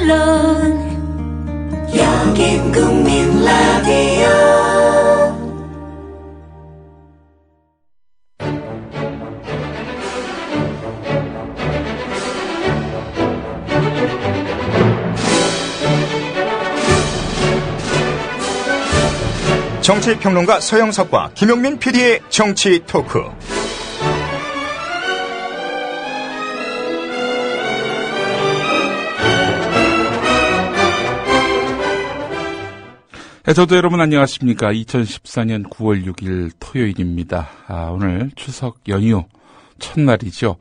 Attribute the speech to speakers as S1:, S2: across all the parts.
S1: 언론 여긴 국민 라디오.
S2: 정치평론가 서영석과 김용민 PD의 정치 토크.
S3: 저도 여러분 안녕하십니까. 2014년 9월 6일 토요일입니다. 오늘 추석 연휴 첫날이죠.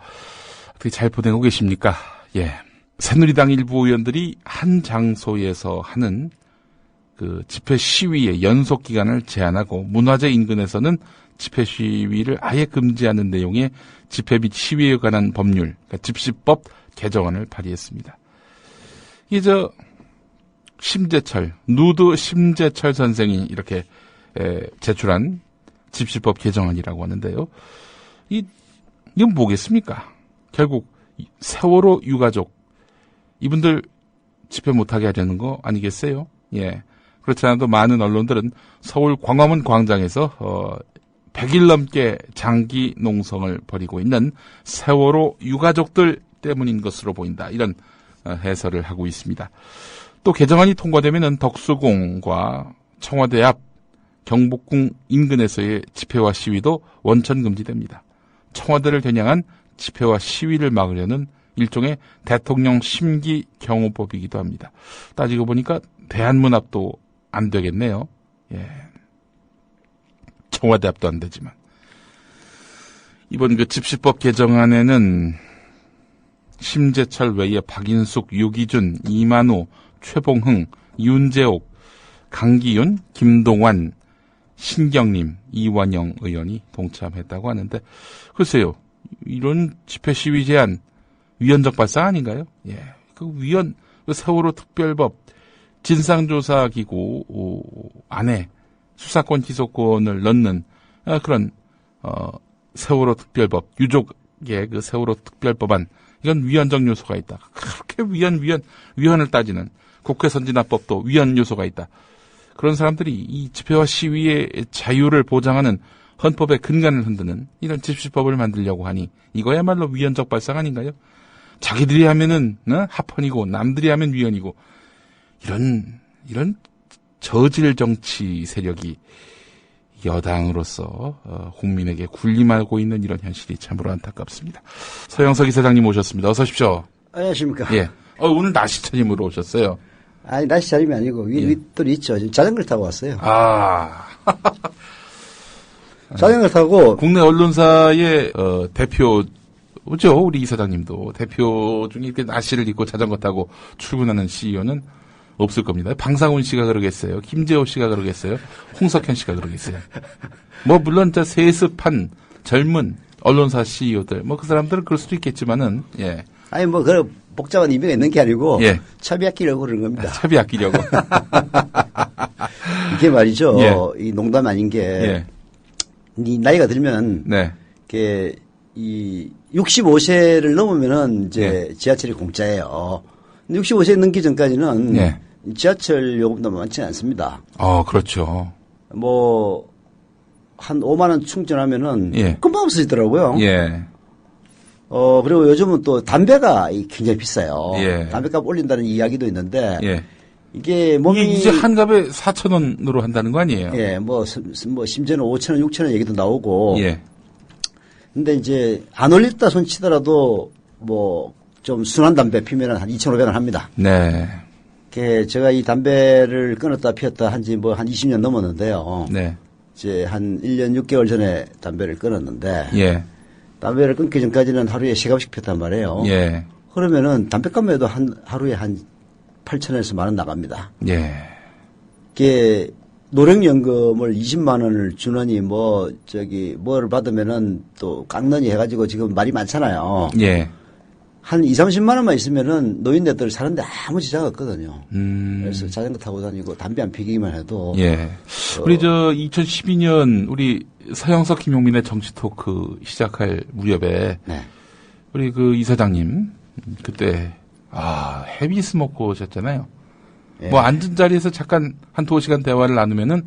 S3: 어떻게 잘 보내고 계십니까? 예. 새누리당 일부 의원들이 한 장소에서 하는 그 집회 시위의 연속 기간을 제한하고 문화재 인근에서는 집회 시위를 아예 금지하는 내용의 집회 및 시위에 관한 법률, 그러니까 집시법 개정안을 발의했습니다. 이게 누드 심재철 선생이 이렇게 제출한 집시법 개정안이라고 하는데요. 이건 뭐겠습니까? 결국 세월호 유가족 이분들 집회 못하게 하려는 거 아니겠어요? 예. 그렇지 않아도 많은 언론들은 서울 광화문 광장에서 100일 넘게 장기 농성을 벌이고 있는 세월호 유가족들 때문인 것으로 보인다. 이런 해설을 하고 있습니다. 또 개정안이 통과되면은 덕수궁과 청와대 앞 경복궁 인근에서의 집회와 시위도 원천 금지됩니다. 청와대를 겨냥한 집회와 시위를 막으려는 일종의 대통령 심기 경호법이기도 합니다. 따지고 보니까 대한문 앞도 안 되겠네요. 예. 청와대 앞도 안 되지만. 이번 그 집시법 개정안에는 심재철 외에 박인숙, 유기준, 이만우, 최봉흥, 윤재옥, 강기윤, 김동완, 신경림, 이완영 의원이 동참했다고 하는데, 글쎄요, 이런 집회 시위 제한 위헌적 발상 아닌가요? 예. 그 세월호 특별법 진상조사기구 안에 수사권 기소권을 넣는 그런 세월호 특별법, 유족의 그 세월호 특별법안, 이건 위헌적 요소가 있다. 그렇게 위헌을 따지는 국회 선진화법도 위헌 요소가 있다. 그런 사람들이 이 집회와 시위의 자유를 보장하는 헌법의 근간을 흔드는 이런 집시법을 만들려고 하니 이거야말로 위헌적 발상 아닌가요? 자기들이 하면은 합헌이고 남들이 하면 위헌이고 이런 저질 정치 세력이 여당으로서 국민에게 군림하고 있는 이런 현실이 참으로 안타깝습니다. 서영석 이사장님 오셨습니다. 어서 오십시오.
S4: 안녕하십니까.
S3: 예. 오늘 날씨 차림으로 오셨어요.
S4: 아니, 날씨 차림이 아니고 윗돌이 있죠. 지금 자전거를 타고 왔어요. 자전거를 타고
S3: 국내 언론사의 대표죠. 우리 이사장님도 대표 중에 이렇게 날씨를 입고 자전거 타고 출근하는 CEO는 없을 겁니다. 방상훈 씨가 그러겠어요. 김재호 씨가 그러겠어요. 홍석현 씨가 그러겠어요. 물론 세습한 젊은 언론사 CEO들, 그 사람들은 그럴 수도 있겠지만은, 예.
S4: 아니, 그런 복잡한 의미가 있는 게 아니고,
S3: 예.
S4: 차비 아끼려고 그러는 겁니다.
S3: 차비 아끼려고.
S4: 이게 말이죠.
S3: 예.
S4: 이 농담 아닌 게,
S3: 예.
S4: 이 나이가 들면,
S3: 네.
S4: 이게, 65세를 넘으면은 이제
S3: 예.
S4: 지하철이 공짜예요. 65세 넘기 전까지는
S3: 예.
S4: 지하철 요금도 많지는 않습니다.
S3: 그렇죠.
S4: 한 5만 원 충전하면은
S3: 예.
S4: 금방 없어지더라고요.
S3: 예.
S4: 그리고 요즘은 또 담배가 굉장히 비싸요.
S3: 예.
S4: 담배값 올린다는 이야기도 있는데
S3: 예.
S4: 이게 몸이
S3: 이제 한 갑에 4,000원으로 한다는 거 아니에요?
S4: 예, 심지어는 5,000원, 6,000원 얘기도 나오고.
S3: 예.
S4: 근데 이제 안 올렸다 손 치더라도 좀 순한 담배 피면은 한 2,500원 합니다.
S3: 네.
S4: 제가 이 담배를 끊었다 피웠다 한 20년 넘었는데요.
S3: 네.
S4: 이제 한 1년 6개월 전에 담배를 끊었는데.
S3: 예.
S4: 담배를 끊기 전까지는 하루에 3갑씩 피웠단 말이에요.
S3: 예.
S4: 그러면은 담배값에도 하루에 한 8,000원에서 10,000원 나갑니다.
S3: 예.
S4: 이게 노령연금을 20만 원을 주느니 뭘 받으면은 또 깎느니 해가지고 지금 말이 많잖아요.
S3: 예.
S4: 한 30만 원만 있으면은 노인네들 사는데 아무 지장 없거든요. 그래서 자전거 타고 다니고 담배 안 피기만 해도.
S3: 예. 우리 2012년 우리 서영석 김용민의 정치 토크 시작할 무렵에.
S4: 네.
S3: 우리 그 이사장님 그때 헤비 스모커셨잖아요.
S4: 예.
S3: 뭐 앉은 자리에서 잠깐 한 2시간 대화를 나누면은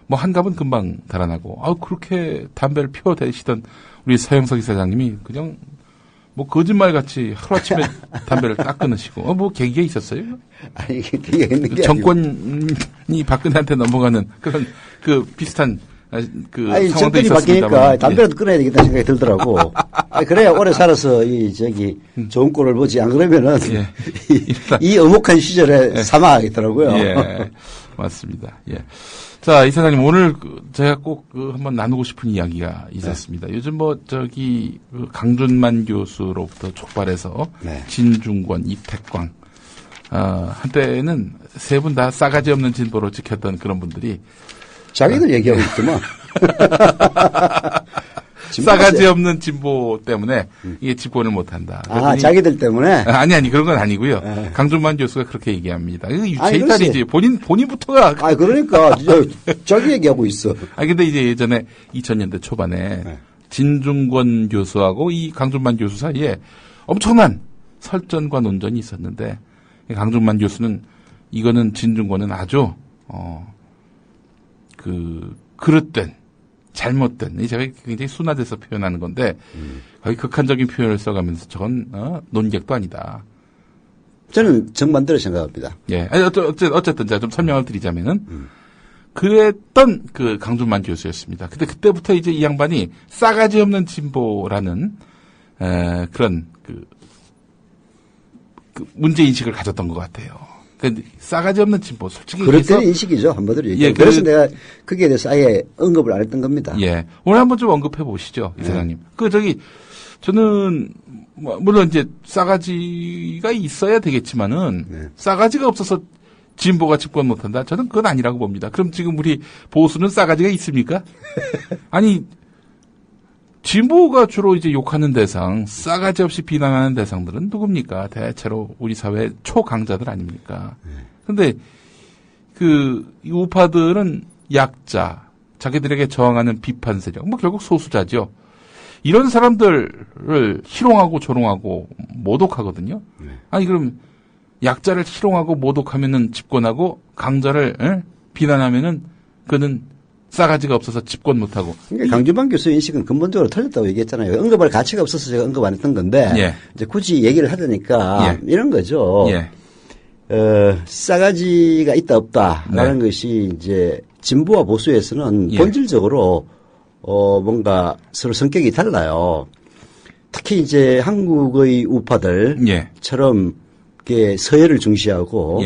S3: 뭐 한갑은 금방 달아나고, 그렇게 담배를 피워대시던 우리 서영석 이사장님이 그냥 뭐 거짓말같이 하루아침에 담배를 딱 끊으시고, 뭐 계기가 있었어요?
S4: 아니, 그게 있는 게
S3: 정권이 박근혜한테 넘어가는 그런 비슷한
S4: 아니,
S3: 상황도
S4: 정권이
S3: 있었습니다만.
S4: 바뀌니까 담배라도 끊어야 되겠다는 생각이 들더라고. 그래야 오래 살아서 좋은 꼴을 보지. 안 그러면은
S3: 예.
S4: 이 어목한 시절에 사망하겠더라고요.
S3: 예, 맞습니다. 예. 자, 이사장님, 오늘 제가 꼭 한번 나누고 싶은 이야기가 있었습니다. 네. 요즘 강준만 교수로부터 촉발해서
S4: 네.
S3: 진중권, 이택광, 한때는 세 분 다 싸가지 없는 진보로 지켰던 그런 분들이
S4: 자기들 얘기하고 있더만.
S3: 싸가지 없는 진보 때문에 이게 집권을 못한다.
S4: 자기들 때문에?
S3: 아니, 그런 건 아니고요.
S4: 네.
S3: 강준만 교수가 그렇게 얘기합니다. 이거 유체이탈이지. 본인부터가.
S4: 그러니까. 자기 얘기하고 있어.
S3: 근데 이제 예전에 2000년대 초반에
S4: 네.
S3: 진중권 교수하고 이 강준만 교수 사이에 엄청난 설전과 논전이 있었는데, 강준만 교수는 이거는 진중권은 아주, 그릇된, 잘못된, 제가 굉장히 순화돼서 표현하는 건데, 거의 극한적인 표현을 써가면서 저건, 논객도 아니다.
S4: 저는 정반대로 생각합니다.
S3: 예. 어쨌든 제가 좀 설명을 드리자면은, 그랬던 강준만 교수였습니다. 근데 그때부터 이제 이 양반이 싸가지 없는 진보라는, 그런, 문제인식을 가졌던 것 같아요. 싸가지 없는 진보, 솔직히.
S4: 그렇다는 인식이죠, 한마디로 얘기하면. 그래서 내가 거기에 대해서 아예 언급을 안 했던 겁니다.
S3: 예. 오늘 한번 좀 언급해 보시죠, 이사장님. 저는, 물론 이제 싸가지가 있어야 되겠지만은, 싸가지가 없어서 진보가 집권 못한다? 저는 그건 아니라고 봅니다. 그럼 지금 우리 보수는 싸가지가 있습니까? 아니, 진보가 주로 이제 욕하는 대상, 싸가지 없이 비난하는 대상들은 누굽니까? 대체로 우리 사회 초강자들 아닙니까? 근데 이 우파들은 약자, 자기들에게 저항하는 비판 세력, 결국 소수자죠. 이런 사람들을 희롱하고 조롱하고 모독하거든요. 그럼 약자를 희롱하고 모독하면은 집권하고 강자를 비난하면은 그는 싸가지가 없어서 집권 못하고.
S4: 그러니까 강준만 교수 인식은 근본적으로 틀렸다고 얘기했잖아요. 언급할 가치가 없어서 제가 언급 안 했던 건데, 이제 굳이 얘기를 하려니까 이런 거죠. 싸가지가 있다 없다라는 것이 이제 진보와 보수에서는 본질적으로 뭔가 서로 성격이 달라요. 특히 이제 한국의 우파들처럼 서열을 중시하고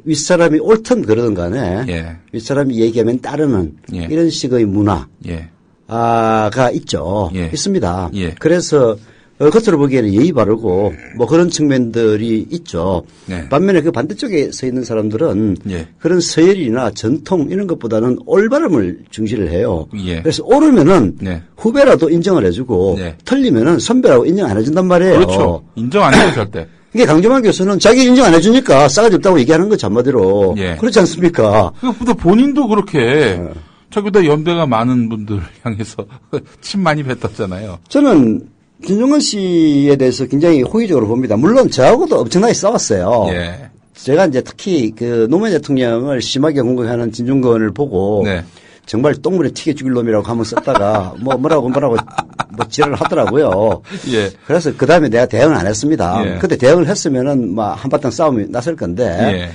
S4: 윗사람이 옳든 그러든 간에 윗사람이 얘기하면 따르는 이런 식의 문화가 있죠. 있습니다. 그래서 겉으로 보기에는 예의 바르고 그런 측면들이 있죠. 반면에 그 반대쪽에 서 있는 사람들은 그런 서열이나 전통 이런 것보다는 올바름을 중시를 해요. 그래서 옳으면은 후배라도 인정을 해주고 틀리면은 선배라고 인정 안 해준단 말이에요.
S3: 그렇죠. 인정 안 해요 절대.
S4: 이게 강준만 교수는 자기 인정 안 해주니까 싸가지 없다고 얘기하는 거죠, 한마디로. 그렇지 않습니까?
S3: 본인도 그렇게 자기보다 연배가 많은 분들 향해서 침 많이 뱉었잖아요.
S4: 저는 진중권 씨에 대해서 굉장히 호의적으로 봅니다. 물론 저하고도 엄청나게 싸웠어요. 제가 이제 특히 노무현 대통령을 심하게 공격하는 진중권을 보고 정말 똥물에 튀겨 죽일 놈이라고 한번 썼다가 뭐라고 지랄을 하더라고요. 그래서 그 다음에 내가 대응을 안 했습니다. 그때 대응을 했으면은 한바탕 싸움이 났을 건데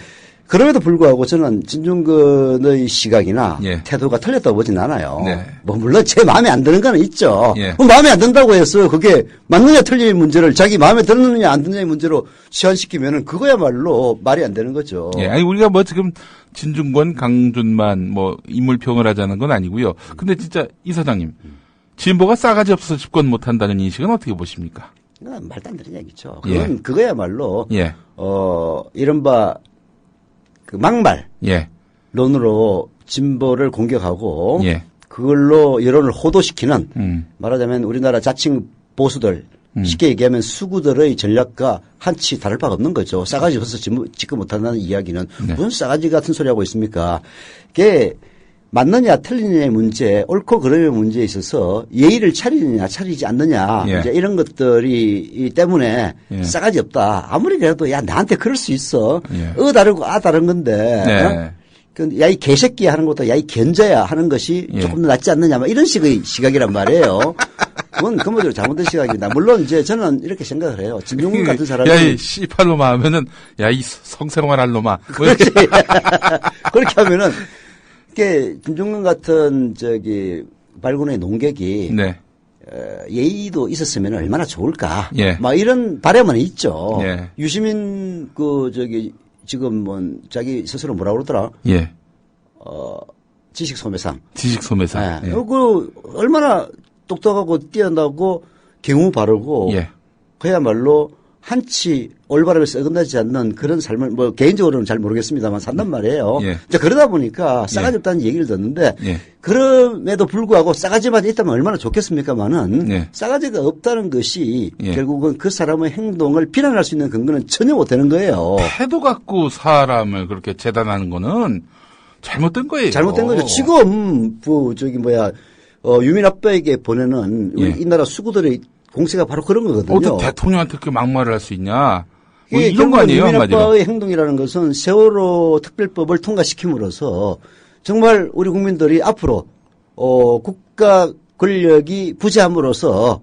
S4: 그럼에도 불구하고 저는 진중권의 시각이나 태도가 틀렸다고 보진 않아요. 물론 제 마음에 안 드는 거는 있죠. 마음에 안 든다고 해서 그게 맞느냐 틀리냐 문제를 자기 마음에 드느냐 안 드느냐의 문제로 치환시키면은 그거야말로 말이 안 되는 거죠.
S3: 아니 우리가 지금 진중권, 강준만 인물평을 하자는 건 아니고요. 근데 진짜 이 사장님 진보가 싸가지 없어서 집권 못한다는 인식은 어떻게 보십니까?
S4: 말도 안 되는 얘기죠. 그거야말로 이른바 막말론으로 진보를 공격하고 그걸로 여론을 호도시키는 말하자면 우리나라 자칭 보수들 쉽게 얘기하면 수구들의 전략과 한치 다를 바가 없는 거죠. 싸가지 없어서 집권 못한다는 이야기는 무슨 싸가지 같은 소리 하고 있습니까? 그게 맞느냐 틀리느냐의 문제, 옳고 그름의 문제에 있어서 예의를 차리느냐 차리지 않느냐
S3: 예.
S4: 이제 이런 것들이 때문에
S3: 예.
S4: 싸가지 없다. 아무리 그래도 야 나한테 그럴 수 있어.
S3: 예.
S4: 다르고 다른 건데.
S3: 네.
S4: 야 이 개새끼야 하는 것도 야 이 견자야 하는 것이
S3: 예.
S4: 조금 더 낫지 않느냐 뭐 이런 식의 시각이란 말이에요. 그건 근본적으로 잘못된 시각입니다. 물론 이제 저는 이렇게 생각을 해요. 진중권 같은 사람이
S3: 야 이 씨팔로마 하면은 야 이 성생활할 놈아.
S4: 그렇지. 그렇게 하면은 이게 김종근 같은 발군의 농객이
S3: 네.
S4: 예의도 있었으면 얼마나 좋을까.
S3: 예.
S4: 막 이런 바람은 있죠.
S3: 예.
S4: 유시민 지금 자기 스스로 뭐라 그러더라.
S3: 예.
S4: 지식 소매상.
S3: 지식 소매상.
S4: 예. 얼마나 똑똑하고 뛰어나고 경우 바르고
S3: 예.
S4: 그야말로 한치 올바르게 썩어나지 않는 그런 삶을 개인적으로는 잘 모르겠습니다만 산단 말이에요.
S3: 예.
S4: 자, 그러다 보니까 싸가지 없다는 얘기를 듣는데
S3: 예.
S4: 그럼에도 불구하고 싸가지만 있다면 얼마나 좋겠습니까만은
S3: 예.
S4: 싸가지가 없다는 것이
S3: 예.
S4: 결국은 그 사람의 행동을 비난할 수 있는 근거는 전혀 못 되는 거예요.
S3: 태도 갖고 사람을 그렇게 재단하는 거는 잘못된 거예요.
S4: 잘못된 거죠. 지금 유민 아빠에게 보내는 우리
S3: 예.
S4: 이 나라 수구들의 공세가 바로 그런 거거든요.
S3: 어떻게 대통령한테 그렇게 막말을 할 수 있냐? 뭐
S4: 예,
S3: 이런 거 아니에요,
S4: 유민
S3: 한마디로?
S4: 아빠의 행동이라는 것은 세월호 특별법을 통과시킴으로써 정말 우리 국민들이 앞으로 국가 권력이 부재함으로써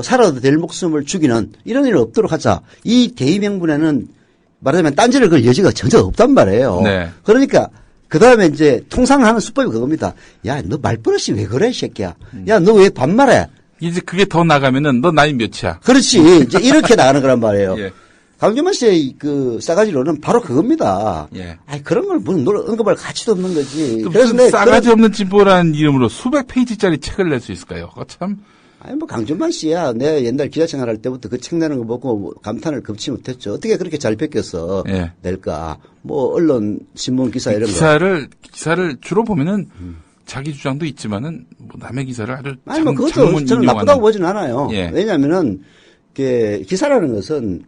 S4: 살아도 될 목숨을 죽이는 이런 일은 없도록 하자. 이 대의명분에는 말하자면 딴지를 걸 여지가 전혀 없단 말이에요.
S3: 네.
S4: 그러니까 그 다음에 이제 통상 하는 수법이 그겁니다. 야, 너 말버릇이 왜 그래, 이 새끼야. 야, 너 왜 반말해?
S3: 이제 그게 더 나가면은 너 나이 몇이야?
S4: 그렇지. 이제 이렇게 나가는 거란 말이에요.
S3: 예.
S4: 강준만 씨의 싸가지로는 바로 그겁니다.
S3: 예.
S4: 아이, 그런 걸 언급할 가치도 없는 거지.
S3: 그래서 싸가지 없는 진보라는 이름으로 수백 페이지짜리 책을 낼 수 있을까요? 참.
S4: 아니, 강준만 씨야. 내가 옛날 기자 생활할 때부터 그 책 내는 거 보고 감탄을 금치 못했죠. 어떻게 그렇게 잘 뺏겨서
S3: 예.
S4: 낼까. 언론, 신문 기사 이런 거.
S3: 기사를 주로 보면은 자기 주장도 있지만은 남의 기사를 아주
S4: 그것도 저는 나쁘다고 보진 않아요.
S3: 예.
S4: 왜냐면은 기사라는 것은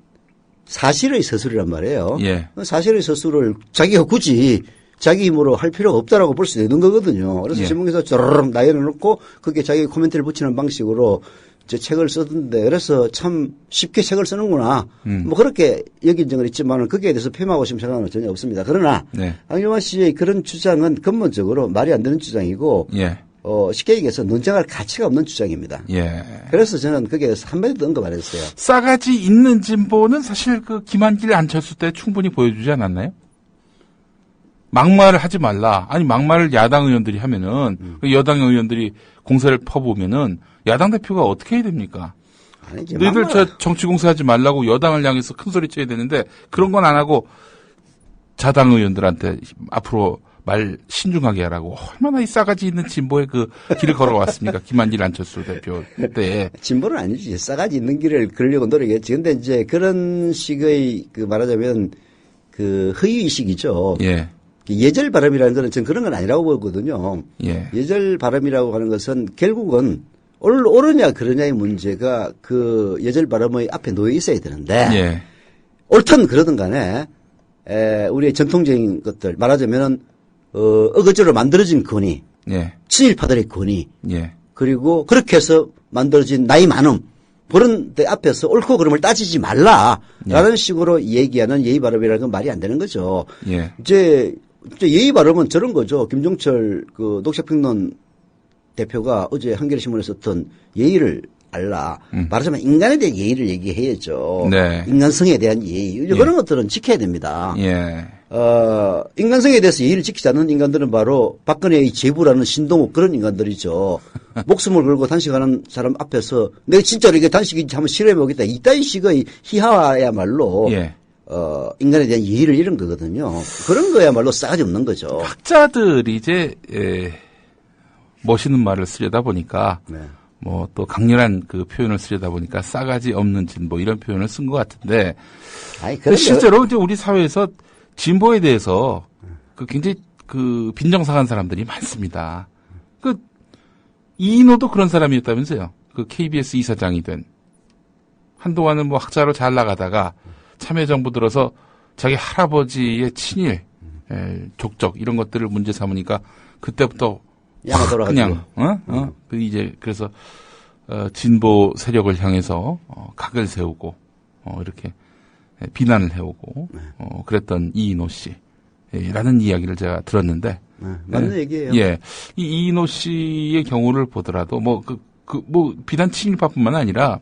S4: 사실의 서술이란 말이에요.
S3: 예.
S4: 사실의 서술을 자기가 굳이 자기 힘으로 할 필요가 없다라고 볼 수 있는 거거든요. 그래서
S3: 예.
S4: 신문기사 쪼르륵 나열해놓고 거기에 자기 코멘트를 붙이는 방식으로 제 책을 쓰던데 그래서 참 쉽게 책을 쓰는구나. 그렇게 여긴 적은 있지만은 거기에 대해서 폄하하고 싶은 생각은 전혀 없습니다. 그러나
S3: 네.
S4: 강용환 씨의 그런 주장은 근본적으로 말이 안 되는 주장이고
S3: 예.
S4: 쉽게 얘기해서 논쟁할 가치가 없는 주장입니다.
S3: 예.
S4: 그래서 저는 거기에 대해서 한마디도 언급 안 했어요.
S3: 싸가지 있는 진보는 사실 그 김한길 안철수 때 충분히 보여주지 않았나요? 막말을 하지 말라. 아니 막말을 야당 의원들이 하면은 여당 의원들이 공세를 퍼보면은 야당 대표가 어떻게 해야 됩니까?
S4: 아니지,
S3: 너희들 저 정치 공세하지 말라고 여당을 향해서 큰 소리 쳐야 되는데 그런 건 안 하고 자당 의원들한테 앞으로 말 신중하게 하라고 얼마나 이 싸가지 있는 진보의 그 길을 걸어왔습니까? 김한길 안철수 대표 때.
S4: 진보는 아니지. 싸가지 있는 길을 걸려고 노력했지. 근데 이제 그런 식의 말하자면 허위의식이죠.
S3: 예.
S4: 예절 발음이라는 것은 저는 그런 건 아니라고 보거든요.
S3: 예.
S4: 예절 발음이라고 하는 것은 결국은 옳으냐 그러냐의 문제가 그 예절 발음의 앞에 놓여 있어야 되는데
S3: 예.
S4: 옳든 그러든 간에 우리의 전통적인 것들 말하자면은 어거지로 만들어진 권위,
S3: 예.
S4: 친일파들의 권위,
S3: 예.
S4: 그리고 그렇게 해서 만들어진 나이 많음 그런 데 앞에서 옳고 그름을 따지지 말라라는 식으로 얘기하는 예의 발음이라는 건 말이 안 되는 거죠.
S3: 예.
S4: 이제 예의 발음은 저런 거죠. 김종철 녹색평론 대표가 어제 한겨레 신문에 썼던 예의를 알라. 말하자면 인간에 대한 예의를 얘기해야죠.
S3: 네.
S4: 인간성에 대한 예의.
S3: 예.
S4: 그런 것들은 지켜야 됩니다.
S3: 예.
S4: 인간성에 대해서 예의를 지키지 않는 인간들은 바로 박근혜의 제부라는 신동욱 그런 인간들이죠. 목숨을 걸고 단식하는 사람 앞에서 내가 진짜로 이게 단식인지 한번 실험해보겠다. 이따위 식의 희화야말로
S3: 예.
S4: 인간에 대한 예의를 잃은 거거든요. 그런 거야말로 싸가지 없는 거죠.
S3: 학자들이 이제 멋있는 말을 쓰려다 보니까
S4: 네.
S3: 뭐 또 강렬한 그 표현을 쓰려다 보니까 싸가지 없는 진보 이런 표현을 쓴 것 같은데 근데 실제로 이제 우리 사회에서 진보에 대해서 그 굉장히 그 빈정상한 사람들이 많습니다. 그 이인호도 그런 사람이었다면서요. 그 KBS 이사장이 된 한동안은 뭐 학자로 잘 나가다가 참여정부 들어서 자기 할아버지의 친일 족적 이런 것들을 문제 삼으니까 그때부터 그냥 그래서 진보 세력을 향해서 각을 세우고 이렇게 비난을 해오고 그랬던 이인호 씨라는 이야기를 제가 들었는데
S4: 맞는 얘기예요.
S3: 예, 이 이인호 씨의 경우를 보더라도 뭐 비단 친일파뿐만 아니라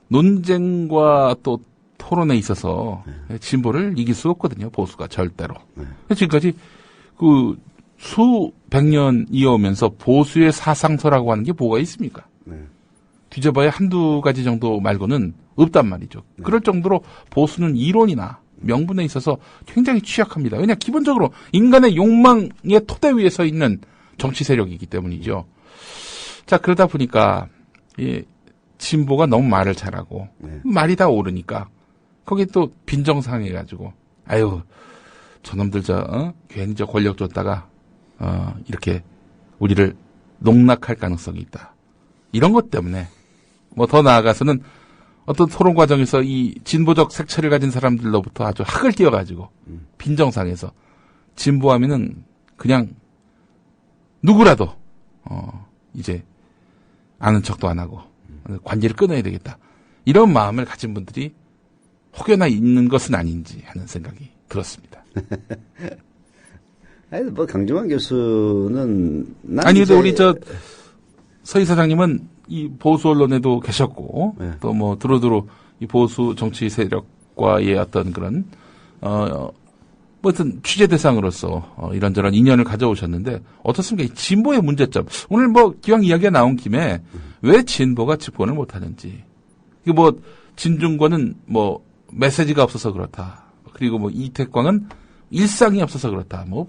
S3: 논쟁과 또 토론에 있어서 진보를 이길 수 없거든요. 보수가 절대로. 지금까지 그 수백 년 이어오면서 보수의 사상서라고 하는 게 뭐가 있습니까? 뒤져봐야 한두 가지 정도 말고는 없단 말이죠. 그럴 정도로 보수는 이론이나 명분에 있어서 굉장히 취약합니다. 왜냐 기본적으로 인간의 욕망의 토대 위에 서 있는 정치 세력이기 때문이죠. 자 그러다 보니까 진보가 너무 말을 잘하고 말이 다 옳으니까 거기에 또 빈정상해가지고 아유 저놈들 괜히 권력 줬다가 이렇게 우리를 농락할 가능성이 있다. 이런 것 때문에 뭐 더 나아가서는 어떤 토론 과정에서 이 진보적 색채를 가진 사람들로부터 아주 학을 띄워가지고 빈정상해서 진보하면은 그냥 누구라도 이제 아는 척도 안 하고 관계를 끊어야 되겠다. 이런 마음을 가진 분들이 혹여나 있는 것은 아닌지 하는 생각이 들었습니다.
S4: 아니, 뭐, 강정환 교수는.
S3: 아니, 근데 우리 서 이사장님은 이 보수 언론에도 계셨고, 또 뭐, 두루두루 이 보수 정치 세력과의 어떤 그런, 뭐, 어떤 취재 대상으로서 이런저런 인연을 가져오셨는데, 어떻습니까? 이 진보의 문제점. 오늘 뭐, 기왕 이야기가 나온 김에, 왜 진보가 집권을 못하는지. 이게 뭐, 진중권은 뭐, 메시지가 없어서 그렇다. 그리고 뭐, 이태광은 일상이 없어서 그렇다. 뭐,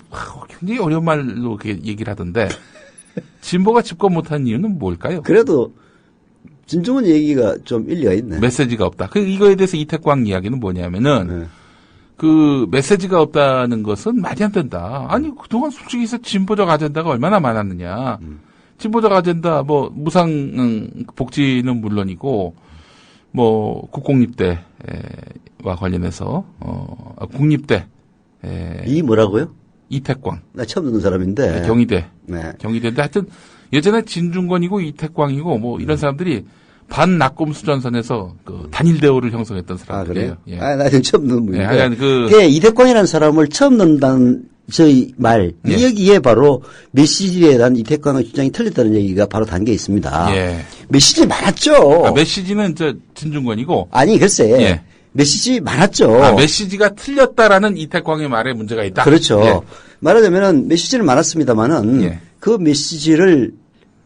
S3: 굉장히 어려운 말로 이렇게 얘기를 하던데, 진보가 집권 못한 이유는 뭘까요?
S4: 그래도, 진중권 얘기가 좀 일리가 있네.
S3: 메시지가 없다. 이거에 대해서 이태광 이야기는 뭐냐면은, 그 메시지가 없다는 것은 말이 안 된다. 아니, 그동안 솔직히 해서 진보적 아젠다가 얼마나 많았느냐. 진보적 아젠다, 뭐, 무상 복지는 물론이고, 뭐, 국공립대와 관련해서, 국립대.
S4: 이 뭐라고요?
S3: 이태광.
S4: 나 처음 듣는 사람인데.
S3: 경희대. 네. 경희대인데 하여튼 예전에 진중권이고 이태광이고 뭐 이런 사람들이 반낙곰 수전선에서 그 단일 대우를 형성했던 사람들이에요.
S4: 아, 그래요? 예. 나 지금 처음 듣는 분인데.
S3: 예,
S4: 이태광이라는 사람을 처음 듣는다는 저희 말. 이 얘기에 바로 메시지에 대한 이태광의 주장이 틀렸다는 얘기가 바로 담겨 있습니다. 예. 메시지 많았죠.
S3: 메시지는 진중권이고.
S4: 아니, 글쎄. 예. 메시지 많았죠.
S3: 메시지가 틀렸다라는 이태광의 말에 문제가 있다.
S4: 그렇죠. 예. 말하자면은 메시지는 많았습니다만은 그 메시지를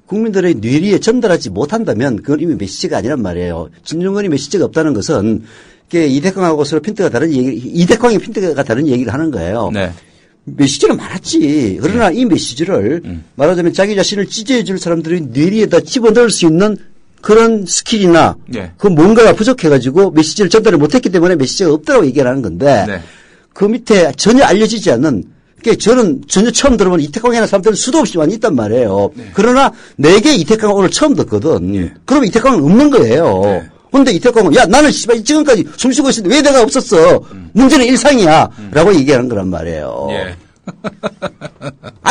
S4: 국민들의 뇌리에 전달하지 못한다면 그건 이미 메시지가 아니란 말이에요. 진중권이 메시지가 없다는 것은 이태광하고 서로 핀트가 다른 이태광의 핀트가 다른 얘기를 하는 거예요. 네. 메시지는 많았지. 그러나 이 메시지를 말하자면 자기 자신을 지지해 줄 사람들의 뇌리에다 집어넣을 수 있는 그런 스킬이나 그 뭔가가 부족해가지고 메시지를 전달을 못했기 때문에 메시지가 없다고 얘기를 하는 건데 그 밑에 전혀 알려지지 않는 저는 전혀 처음 들어본 이태광이라는 사람들은 수도 없이 많이 있단 말이에요. 그러나 내게 이태광을 오늘 처음 듣거든. 그러면 이태광은 없는 거예요. 근데 이태광은 야 나는 지금까지 숨쉬고 있었는데 왜 내가 없었어. 문제는 일상이야. 라고 얘기하는 거란 말이에요.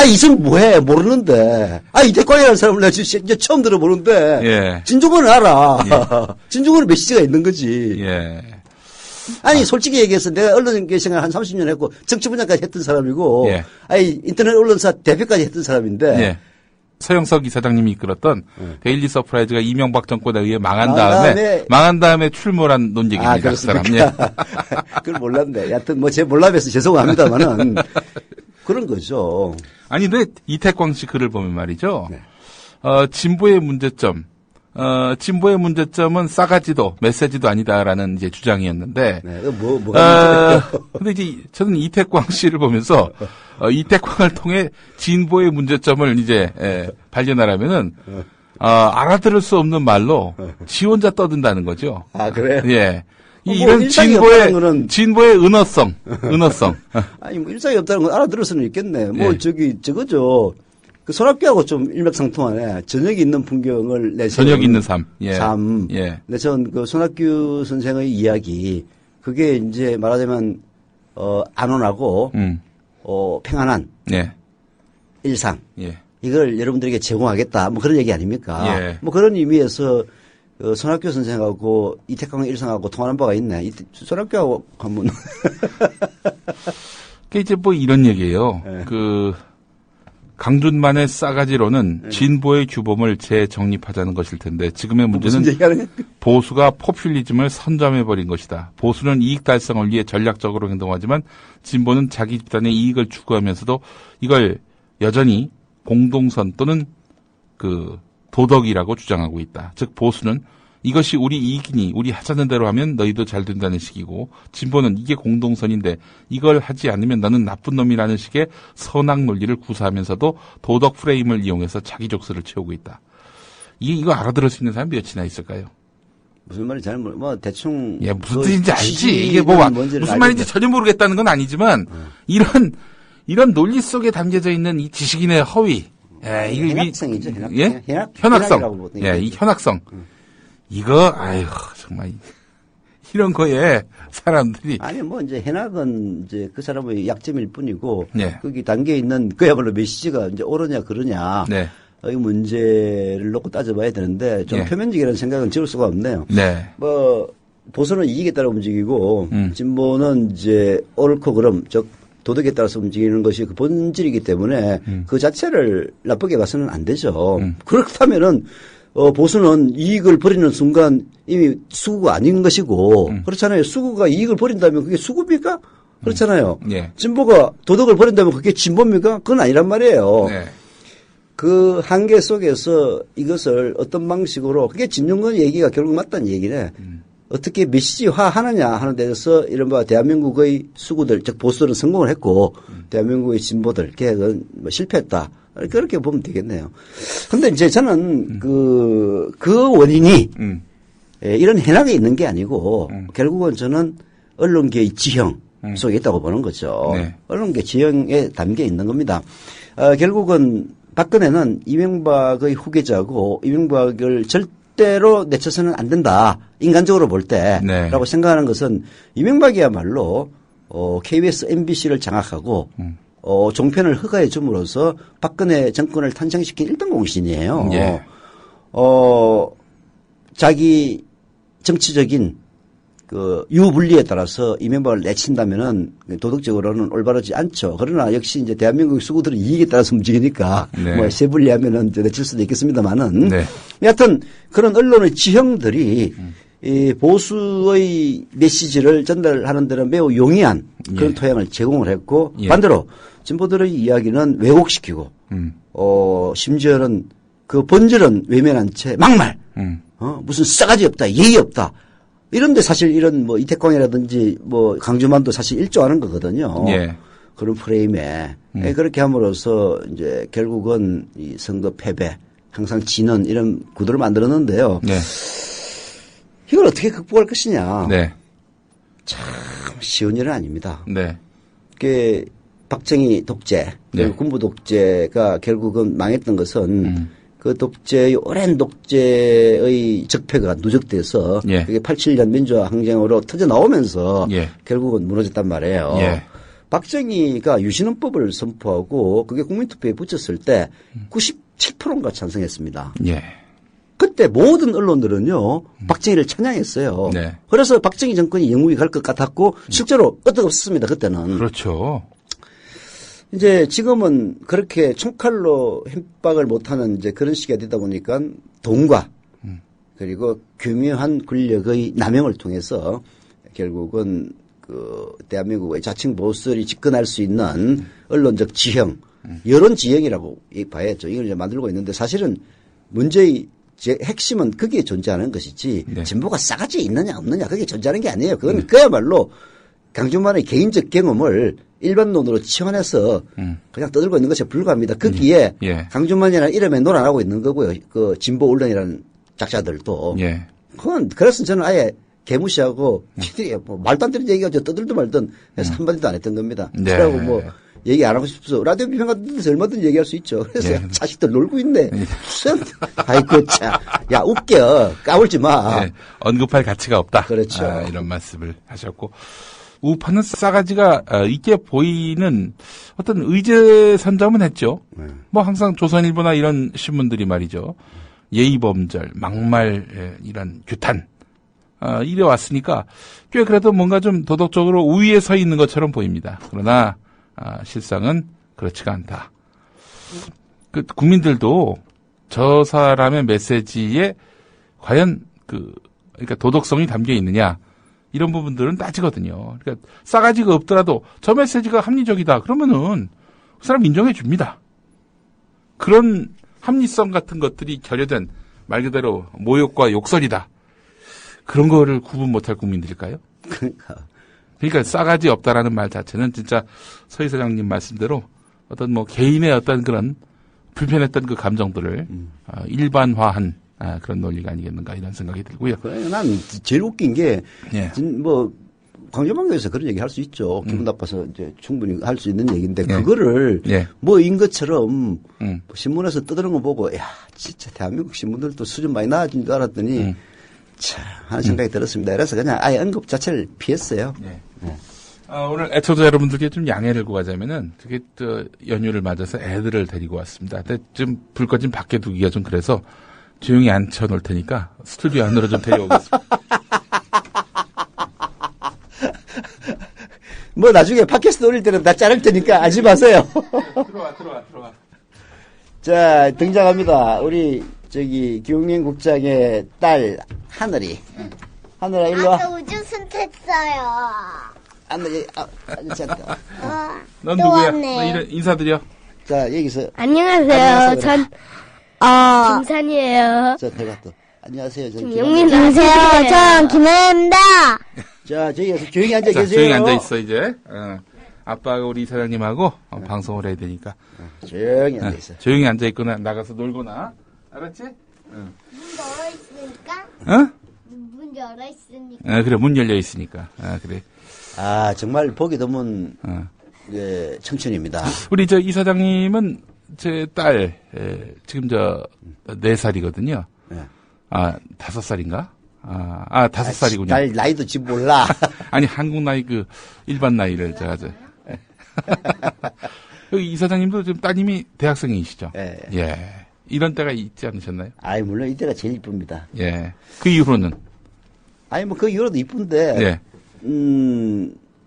S4: 이 사람 뭐해 모르는데 이태광이라는 사람을 내가 진짜 처음 들어보는데 진중권은 알아. 진중권은 메시지가 있는 거지. 아니 솔직히 얘기해서 내가 언론계 생활 한 30년 했고 정치 분야까지 했던 사람이고 인터넷 언론사 대표까지 했던 사람인데
S3: 서영석 이사장님이 이끌었던 데일리 서프라이즈가 이명박 정권에 의해 망한 다음에 출몰한 논쟁입니다.
S4: 그 사람. 그걸 몰랐네. 여하튼 뭐 제 몰라봬서 죄송합니다만은 그런 거죠.
S3: 아니 근데 이태광 씨 글을 보면 말이죠. 진보의 문제점. 진보의 문제점은 싸가지도 메시지도 아니다라는 이제 주장이었는데. 근데 이제 저는 이태광 씨를 보면서 이태광을 통해 진보의 문제점을 이제 발견하려면은 알아들을 수 없는 말로 지 혼자 떠든다는 거죠.
S4: 아 그래요?
S3: 예. 이런 진보의 은어성.
S4: 아니 뭐 일상이 없다는 건 알아들을 수는 있겠네. 뭐 저거죠. 그 손학규하고 좀 일맥상통하네. 저녁이 있는 풍경을
S3: 저녁 있는 삶.
S4: 삶. 근데 전 그 손학규 선생의 이야기 그게 이제 말하자면 안온하고 평안한
S3: 네.
S4: 일상
S3: 예.
S4: 이걸 여러분들에게 제공하겠다 뭐 그런 얘기 아닙니까?
S3: 예.
S4: 뭐 그런 의미에서 손학규 선생하고 이태강 일상하고 통하는 바가 있네. 손학규하고 한번
S3: 그 이제 뭐 이런 얘기예요.
S4: 네.
S3: 그 강준만의 싸가지로는 진보의 규범을 재정립하자는 것일 텐데 지금의 문제는 보수가 포퓰리즘을 선점해버린 것이다. 보수는 이익 달성을 위해 전략적으로 행동하지만 진보는 자기 집단의 이익을 추구하면서도 이걸 여전히 공동선 또는 그 도덕이라고 주장하고 있다. 즉 보수는 이것이 우리 이익이니 우리 하자는 대로 하면 너희도 잘 된다는 식이고 진보는 이게 공동선인데 이걸 하지 않으면 너는 나쁜 놈이라는 식의 선악 논리를 구사하면서도 도덕 프레임을 이용해서 자기 족수를 채우고 있다. 이거 알아들을 수 있는 사람이 몇이나 있을까요?
S4: 무슨 말인지 잘 뭐 대충
S3: 예, 무슨 뜻인지 알지. 이게 뭐 무슨 말인지 전혀 모르겠다는 건 아니지만 이런 논리 속에 담겨져 있는 이 지식인의 허위. 예, 이거
S4: 현학성이죠.
S3: 예? 현학성. 예, 이 현학성. 이거 아유 정말 이런 거에 사람들이
S4: 아니 뭐 이제 현학은 이제 그 사람의 약점일 뿐이고
S3: 네.
S4: 거기 담겨 있는 그야말로 메시지가 이제 옳으냐 그러냐
S3: 네.
S4: 이 문제를 놓고 따져봐야 되는데 좀
S3: 네.
S4: 표면적이라는 생각은 지울 수가 없네요.
S3: 네.
S4: 뭐 보수는 이익에 따라 움직이고 진보는 이제 옳고 그름 즉 도덕에 따라서 움직이는 것이 그 본질이기 때문에 그 자체를 나쁘게 봐서는 안 되죠. 그렇다면은 보수는 이익을 버리는 순간 이미 수구가 아닌 것이고 그렇잖아요. 수구가 이익을 버린다면 그게 수구입니까? 그렇잖아요.
S3: 예.
S4: 진보가 도덕을 버린다면 그게 진보입니까? 그건 아니란 말이에요.
S3: 네.
S4: 그 한계 속에서 이것을 어떤 방식으로 그게 진중권 얘기가 결국 맞다는 얘기네. 어떻게 메시지화 하느냐 하는 데서 이른바 대한민국의 수구들 즉 보수들은 성공을 했고 대한민국의 진보들 계획은 뭐 실패했다. 그렇게 보면 되겠네요. 근데 이제 저는 그 원인이 이런 현황에 있는 게 아니고 결국은 저는 언론계의 지형 속에 있다고 보는 거죠.
S3: 네.
S4: 언론계 지형에 담겨 있는 겁니다. 결국은 박근혜는 이명박의 후계자고 이명박을 절대로 내쳐서는 안 된다. 인간적으로 볼 때라고
S3: 네.
S4: 생각하는 것은 이명박이야말로 KBS, MBC를 장악하고 종편을 허가해 줌으로써 박근혜 정권을 탄생시킨 1등 공신이에요.
S3: 예.
S4: 자기 정치적인 그 유불리에 따라서 이명박을 내친다면은 도덕적으로는 올바르지 않죠. 그러나 역시 이제 대한민국 수구들은 이익에 따라서 움직이니까
S3: 네.
S4: 뭐 세불리하면은 내칠 수도 있겠습니다만은
S3: 네.
S4: 여하튼 그런 언론의 지형들이 이 보수의 메시지를 전달하는 데는 매우 용이한 그런
S3: 예.
S4: 토양을 제공을 했고
S3: 예.
S4: 반대로 진보들의 이야기는 왜곡시키고 심지어는 그 본질은 외면한 채 막말 무슨 싸가지 없다 예의 없다 이런데 사실 이런 뭐 이태광이라든지 뭐 강주만도 사실 일조하는 거거든요.
S3: 예.
S4: 그런 프레임에 그렇게 함으로써 이제 결국은 이 선거 패배 항상 지는 이런 구도를 만들었는데요.
S3: 네.
S4: 이걸 어떻게 극복할 것이냐.
S3: 네.
S4: 참 쉬운 일은 아닙니다.
S3: 네.
S4: 그 박정희 독재,
S3: 네.
S4: 군부 독재가 결국은 망했던 것은 그 독재의 오랜 독재의 적폐가 누적돼서
S3: 예.
S4: 그게 87년 민주화 항쟁으로 터져 나오면서
S3: 예.
S4: 결국은 무너졌단 말이에요.
S3: 예.
S4: 박정희가 유신헌법을 선포하고 그게 국민투표에 붙였을 때 97%가 찬성했습니다.
S3: 예.
S4: 그때 모든 언론들은요, 박정희를 찬양했어요.
S3: 네.
S4: 그래서 박정희 정권이 영국이 갈 것 같았고, 실제로 끄떡없었습니다, 그때는.
S3: 그렇죠.
S4: 이제 지금은 그렇게 총칼로 협박을 못하는 이제 그런 시기가 되다 보니까 돈과 그리고 교묘한 권력의 남용을 통해서 결국은 그 대한민국의 자칭 보수들이 집권할 수 있는 언론적 지형, 여론 지형이라고 봐야죠. 이걸 이제 만들고 있는데 사실은 문제의 핵심은 그게 존재하는 것이지
S3: 네.
S4: 진보가 싸가지 있느냐 없느냐 그게 존재하는 게 아니에요. 그건 그야말로 강준만의 개인적 경험을 일반론으로 치환해서 그냥 떠들고 있는 것에 불과합니다. 거기에
S3: 예.
S4: 강준만이라는 이름에 논안하고 있는 거고요. 그 진보 언론이라는 작자들도.
S3: 예.
S4: 그건 그래서 저는 아예 개무시하고 뭐 말도 안 되는 얘기가 떠들든 말든 해서 한마디도 안 했던 겁니다.
S3: 네.
S4: 그러고 뭐 얘기 안 하고 싶어서 라디오 비평 같은 데서 얼마든지 얘기할 수 있죠. 그래서
S3: 예.
S4: 자식들 놀고 있네. 무슨 아이고 참. 야 웃겨. 까불지 마.
S3: 네. 언급할 가치가 없다.
S4: 그렇죠.
S3: 이런 말씀을 하셨고. 우파는 싸가지가 있게 보이는 어떤 의제 선점은 했죠. 뭐 항상 조선일보나 이런 신문들이 말이죠. 예의범절, 막말, 이런 규탄, 이래 왔으니까 꽤 그래도 뭔가 좀 도덕적으로 우위에 서 있는 것처럼 보입니다. 그러나, 실상은 그렇지가 않다. 그 국민들도 저 사람의 메시지에 과연 그러니까 도덕성이 담겨 있느냐, 이런 부분들은 따지거든요. 그러니까 싸가지가 없더라도 저 메시지가 합리적이다. 그러면은 그 사람 인정해 줍니다. 그런 합리성 같은 것들이 결여된 말 그대로 모욕과 욕설이다. 그런 거를 구분 못할 국민들일까요? 그러니까 싸가지 없다라는 말 자체는 진짜 서 이사장님 말씀대로 어떤 뭐 개인의 어떤 그런 불편했던 그 감정들을 일반화한 그런 논리가 아니겠는가 이런 생각이 들고요.
S4: 난 제일 웃긴 게, 뭐, 광주방송에서 그런 얘기 할 수 있죠. 기분 나빠서 이제 충분히 할 수 있는 얘기인데, 그거를 뭐인 것처럼 신문에서 떠드는 거 보고, 야, 진짜 대한민국 신문들도 수준 많이 나아진 줄 알았더니, 참, 하는 생각이 들었습니다. 그래서 그냥 아예 언급 자체를 피했어요.
S3: 오늘 애청자 여러분들께 좀 양해를 구하자면은, 되게 연휴를 맞아서 애들을 데리고 왔습니다. 근데 좀 불 꺼진 밖에 두기가 좀 그래서, 조용히 앉혀놓을 테니까 스튜디오 안으로 좀 데려오겠습니다.
S4: 뭐 나중에 팟캐스트 올릴 때는 다 자를 테니까 하지 마세요.
S3: 들어와.
S4: 자, 등장합니다. 우리 김용민 국장의 딸 하늘이. 하늘아 일로 와.
S5: 아까 우주선 탔어요.
S4: 하늘이 아저씨한테.
S3: 넌 누구야? 너 인사드려.
S4: 자, 여기서.
S6: 안녕하세요. 전 김산이에요.
S4: 자, 대가 또. 안녕하세요.
S6: 김용민. 안녕하세요. 전 김혜입니다.
S4: 자, 저기서 조용히 앉아 계세요.
S3: 조용히 앉아 있어 이제. 아빠가 우리 이사장님하고 방송을 해야 되니까.
S4: 조용히 앉아 있어.
S3: 조용히 앉아 있거나 나가서 놀거나. 알았지?
S5: 문 열어 있으니까. 문 열어 있으니까.
S3: 그래 문 열려 있으니까. 그래.
S4: 정말 보기 드문 청춘입니다.
S3: 우리 이사장님은 제 딸 지금 4살이거든요. 5살인가? 5살이군요.
S4: 딸 나이도 지 몰라.
S3: 아니 한국 나이 일반 나이를 제가 여기 이사장님도 지금 따님이 대학생이시죠? 예. 이런 때가 있지 않으셨나요?
S4: 물론 이때가 제일 이쁩니다.
S3: 예. 그 이후로는?
S4: 뭐 그 이후로도 이쁜데.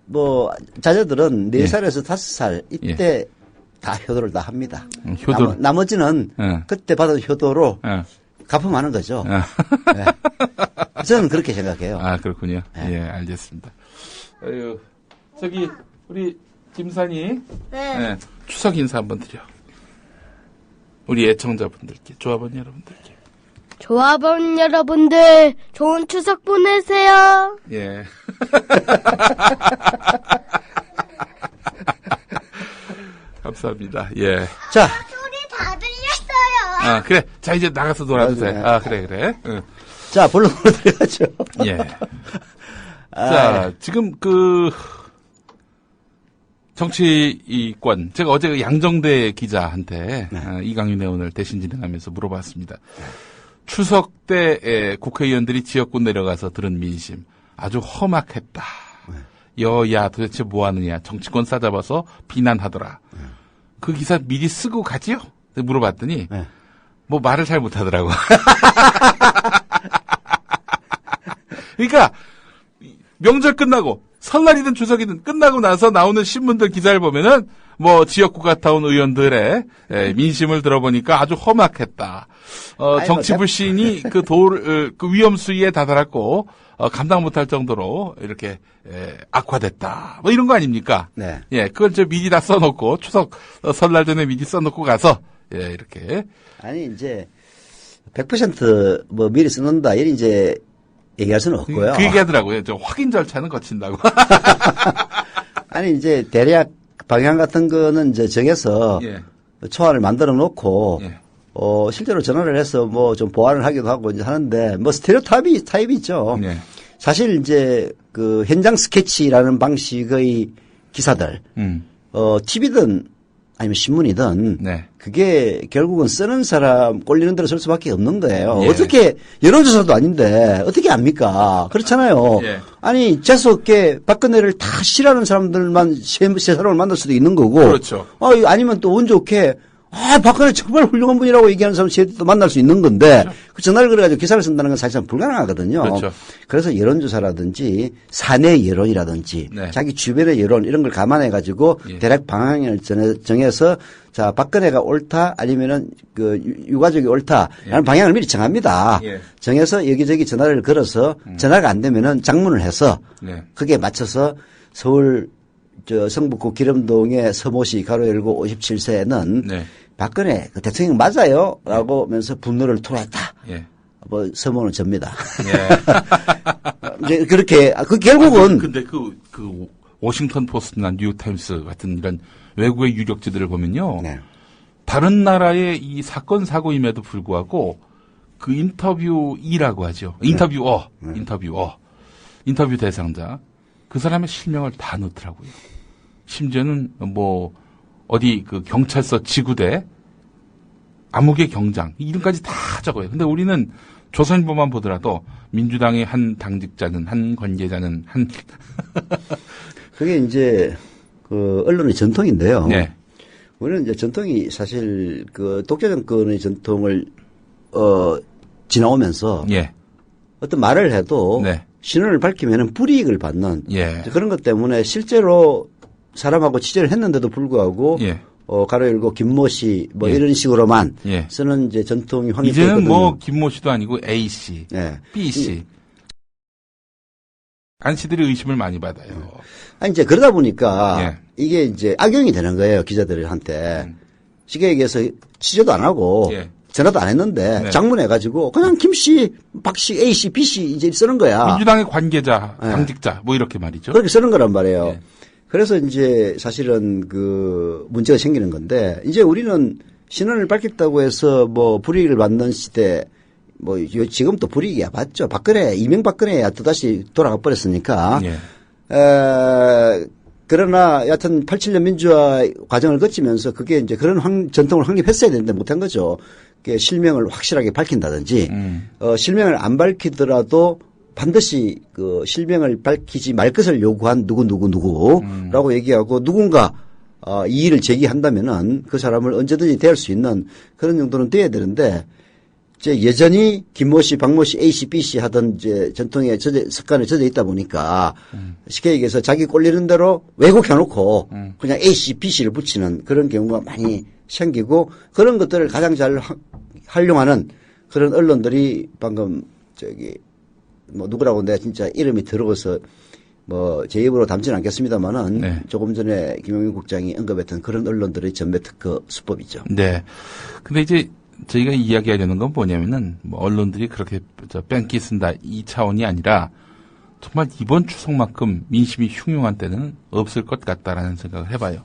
S4: 뭐 자녀들은 4살에서 5살 이때 다 효도를 다 합니다. 나머지는 그때 받은 효도로 갚음하는 거죠. 저는 그렇게 생각해요.
S3: 그렇군요. 예, 알겠습니다. 우리 김산이 추석 인사 한번 드려. 우리 애청자분들께, 조합원 여러분들께.
S6: 조합원 여러분들 좋은 추석 보내세요.
S3: 예. 감사합니다. 예.
S4: 자.
S5: 소리 다 들렸어요.
S3: 그래. 자, 이제 나가서 놀아도 돼. 그래. 응.
S4: 자, 본론으로 들어가죠.
S3: 예. 자, 지금 정치권, 제가 어제 양정대 기자한테 이강윤 의원을 대신 진행하면서 물어봤습니다. 추석 때 국회의원들이 지역구 내려가서 들은 민심 아주 험악했다. 여야 도대체 뭐 하느냐. 정치권 싸잡아서 비난하더라. 그 기사 미리 쓰고 가지요? 물어봤더니 뭐 말을 잘 못하더라고. 그러니까 명절 끝나고 설날이든 추석이든 끝나고 나서 나오는 신문들 기사를 보면은 뭐 지역구 갔다 온 의원들의 민심을 들어보니까 아주 험악했다. 정치 불신이 그 위험 수위에 다다랐고 감당 못할 정도로 이렇게 악화됐다. 뭐 이런 거 아닙니까?
S4: 네.
S3: 예, 그걸 미리 다 써놓고 추석 설날 전에 미리 써놓고 가서 이렇게.
S4: 아니 이제 100% 뭐 미리 써놓는다 이런 이제 얘기할 수는 없고요.
S3: 그 얘기하더라고요. 저 확인 절차는 거친다고.
S4: 아니 이제 대략 방향 같은 거는 이제 정해서 초안을 만들어 놓고 실제로 전화를 해서 뭐 좀 보완을 하기도 하고 이제 하는데 뭐 스테레오타입이 있죠. 사실 이제 그 현장 스케치라는 방식의 기사들, TV든 아니면 신문이든
S3: 네.
S4: 그게 결국은 쓰는 사람 꼴리는 대로 쓸 수밖에 없는 거예요. 예. 어떻게 여론조사도 아닌데 어떻게 압니까? 그렇잖아요.
S3: 예.
S4: 아니 재수없게 박근혜를 다 싫어하는 사람들만 세 사람을 만날 수도 있는 거고.
S3: 그렇죠.
S4: 아니면 또 운 좋게 박근혜 정말 훌륭한 분이라고 얘기하는 사람 또 만날 수 있는 건데, 그렇죠. 그 전화를 걸어가지고 기사를 쓴다는 건 사실상 불가능하거든요.
S3: 그렇죠.
S4: 그래서 여론조사라든지 사내 여론이라든지 네. 자기 주변의 여론 이런 걸 감안해가지고 예. 대략 방향을 정해서 자, 박근혜가 옳다 아니면은 그 유가족이 옳다라는 예. 방향을 미리 정합니다. 예. 정해서 여기저기 전화를 걸어서 전화가 안 되면은 장문을 해서 네. 그게 맞춰서 서울 성북구 기름동의 서모시 가로 열고 57세는 네. 박근혜 그 대통령 맞아요 라고 하면서 분노를 토했다. 예. 뭐 서문은 접니다. 예. 이제 그렇게 결국은
S3: 근데 그 워싱턴 포스트나 뉴욕타임스 같은 이런 외국의 유력지들을 보면요. 네. 다른 나라의 이 사건 사고임에도 불구하고 그 인터뷰이라고 하죠. 인터뷰 대상자 그 사람의 실명을 다 넣더라고요. 심지어는 뭐 어디 그 경찰서 지구대 암흑의 경장 이름까지 다 적어요. 근데 우리는 조선일보만 보더라도 민주당의 한 당직자는 한 관계자는 한
S4: 그게 이제 그 언론의 전통인데요.
S3: 네.
S4: 우리는 이제 전통이 사실 그 독재 정권의 전통을 지나오면서
S3: 예. 어떤
S4: 말을 해도 네. 신원을 밝히면은 불이익을 받는 예. 그런 것 때문에 실제로 사람하고 취재를 했는데도 불구하고
S3: 예.
S4: 가로 열고 김모 씨 뭐 예. 이런 식으로만 예. 쓰는 이제 전통이 확립되거든요.
S3: 이제는 뭐 김모 씨도 아니고 A 씨, 예. B 씨. 안 씨들이 의심을 많이 받아요.
S4: 아니 이제 그러다 보니까 예. 이게 이제 악용이 되는 거예요 기자들한테. 쉽게 얘기해서 취재도 안 하고. 예. 전화도 안 했는데 네. 장문해가지고 그냥 김씨, 박씨, A씨, B씨 이제 쓰는 거야.
S3: 민주당의 관계자, 당직자 뭐 이렇게 말이죠.
S4: 그렇게 쓰는 거란 말이에요. 네. 그래서 이제 사실은 그 문제가 생기는 건데 이제 우리는 신원을 밝혔다고 해서 뭐 불이익을 받는 시대 뭐 지금 또 불이익이야 봤죠. 박근혜, 이명박근혜야 또다시 돌아가 버렸으니까. 네. 그러나 여하튼 87년 민주화 과정을 거치면서 그게 이제 그런 전통을 확립했어야 되는데 못한 거죠. 실명을 확실하게 밝힌다든지, 실명을 안 밝히더라도 반드시 그 실명을 밝히지 말 것을 요구한 누구라고 얘기하고 누군가 이의를 제기한다면은 그 사람을 언제든지 대할 수 있는 그런 정도는 돼야 되는데, 이제 여전히 김모 씨, 박모 씨, A 씨, B 씨 하던 이제 전통의 습관에 젖어 있다 보니까 쉽게 얘기해서 자기 꼴리는 대로 왜곡해놓고 그냥 A 씨, B 씨를 붙이는 그런 경우가 많이 생기고 그런 것들을 가장 잘 활용하는 그런 언론들이 방금 뭐 누구라고 내가 진짜 이름이 들어서 뭐 제 입으로 담지는 않겠습니다만은 네. 조금 전에 김용민 국장이 언급했던 그런 언론들의 전매 특허 수법이죠.
S3: 네. 근데 이제 저희가 이야기하려는 건 뭐냐면은 뭐 언론들이 그렇게 뺑기 쓴다 이 차원이 아니라 정말 이번 추석만큼 민심이 흉흉한 때는 없을 것 같다라는 생각을 해봐요.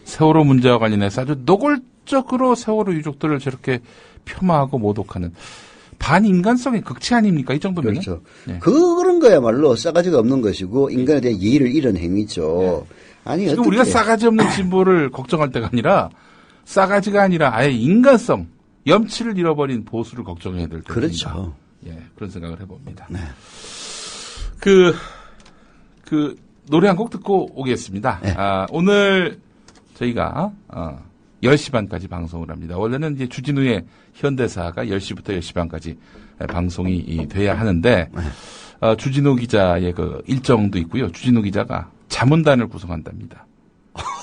S3: 세월호 문제와 관련해서 아주 노골적으로 세월호 유족들을 저렇게 폄하하고 모독하는 반인간성의 극치 아닙니까? 이 정도면.
S4: 그렇죠. 네. 그런 거야말로 싸가지가 없는 것이고 인간에 대한 예의를 잃은 행위죠. 네. 아니
S3: 지금 우리가 싸가지 없는 진보를 걱정할 때가 아니라 싸가지가 아니라 아예 인간성, 염치를 잃어버린 보수를 걱정해야 될 때입니다.
S4: 그렇죠.
S3: 예, 그런 생각을 해봅니다.
S4: 네.
S3: 노래 한 곡 듣고 오겠습니다. 네. 오늘 저희가 10시 반까지 방송을 합니다. 원래는 이제 주진우의 현대사가 10시부터 10시 반까지 방송이 돼야 하는데 주진우 기자의 그 일정도 있고요. 주진우 기자가 자문단을 구성한답니다.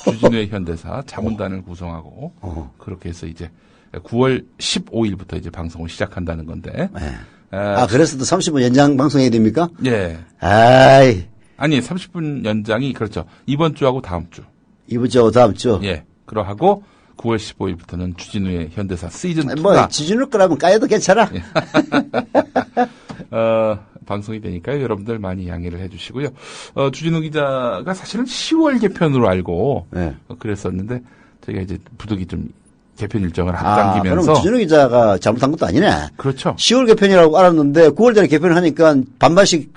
S3: 주진우의 현대사 자문단을 구성하고 그렇게 해서 이제 9월 15일부터 이제 방송을 시작한다는 건데.
S4: 네. 그래서 또 30분 연장 방송해야 됩니까?
S3: 예. 아니, 30분 연장이 그렇죠. 이번 주하고 다음 주.
S4: 이번 주하고 다음 주?
S3: 예. 그러하고 9월 15일부터는 주진우의 현대사 시즌 2가.
S4: 뭐, 주진우 거라면 까여도 괜찮아.
S3: 예. 방송이 되니까요. 여러분들 많이 양해를 해 주시고요. 주진우 기자가 사실은 10월 개편으로 알고. 네. 그랬었는데, 저희가 이제 부득이 좀 개편 일정을 앞당기면서.
S4: 그럼 주진우 기자가 잘못한 것도 아니네.
S3: 그렇죠.
S4: 10월 개편이라고 알았는데 9월 달에 개편을 하니까 반반씩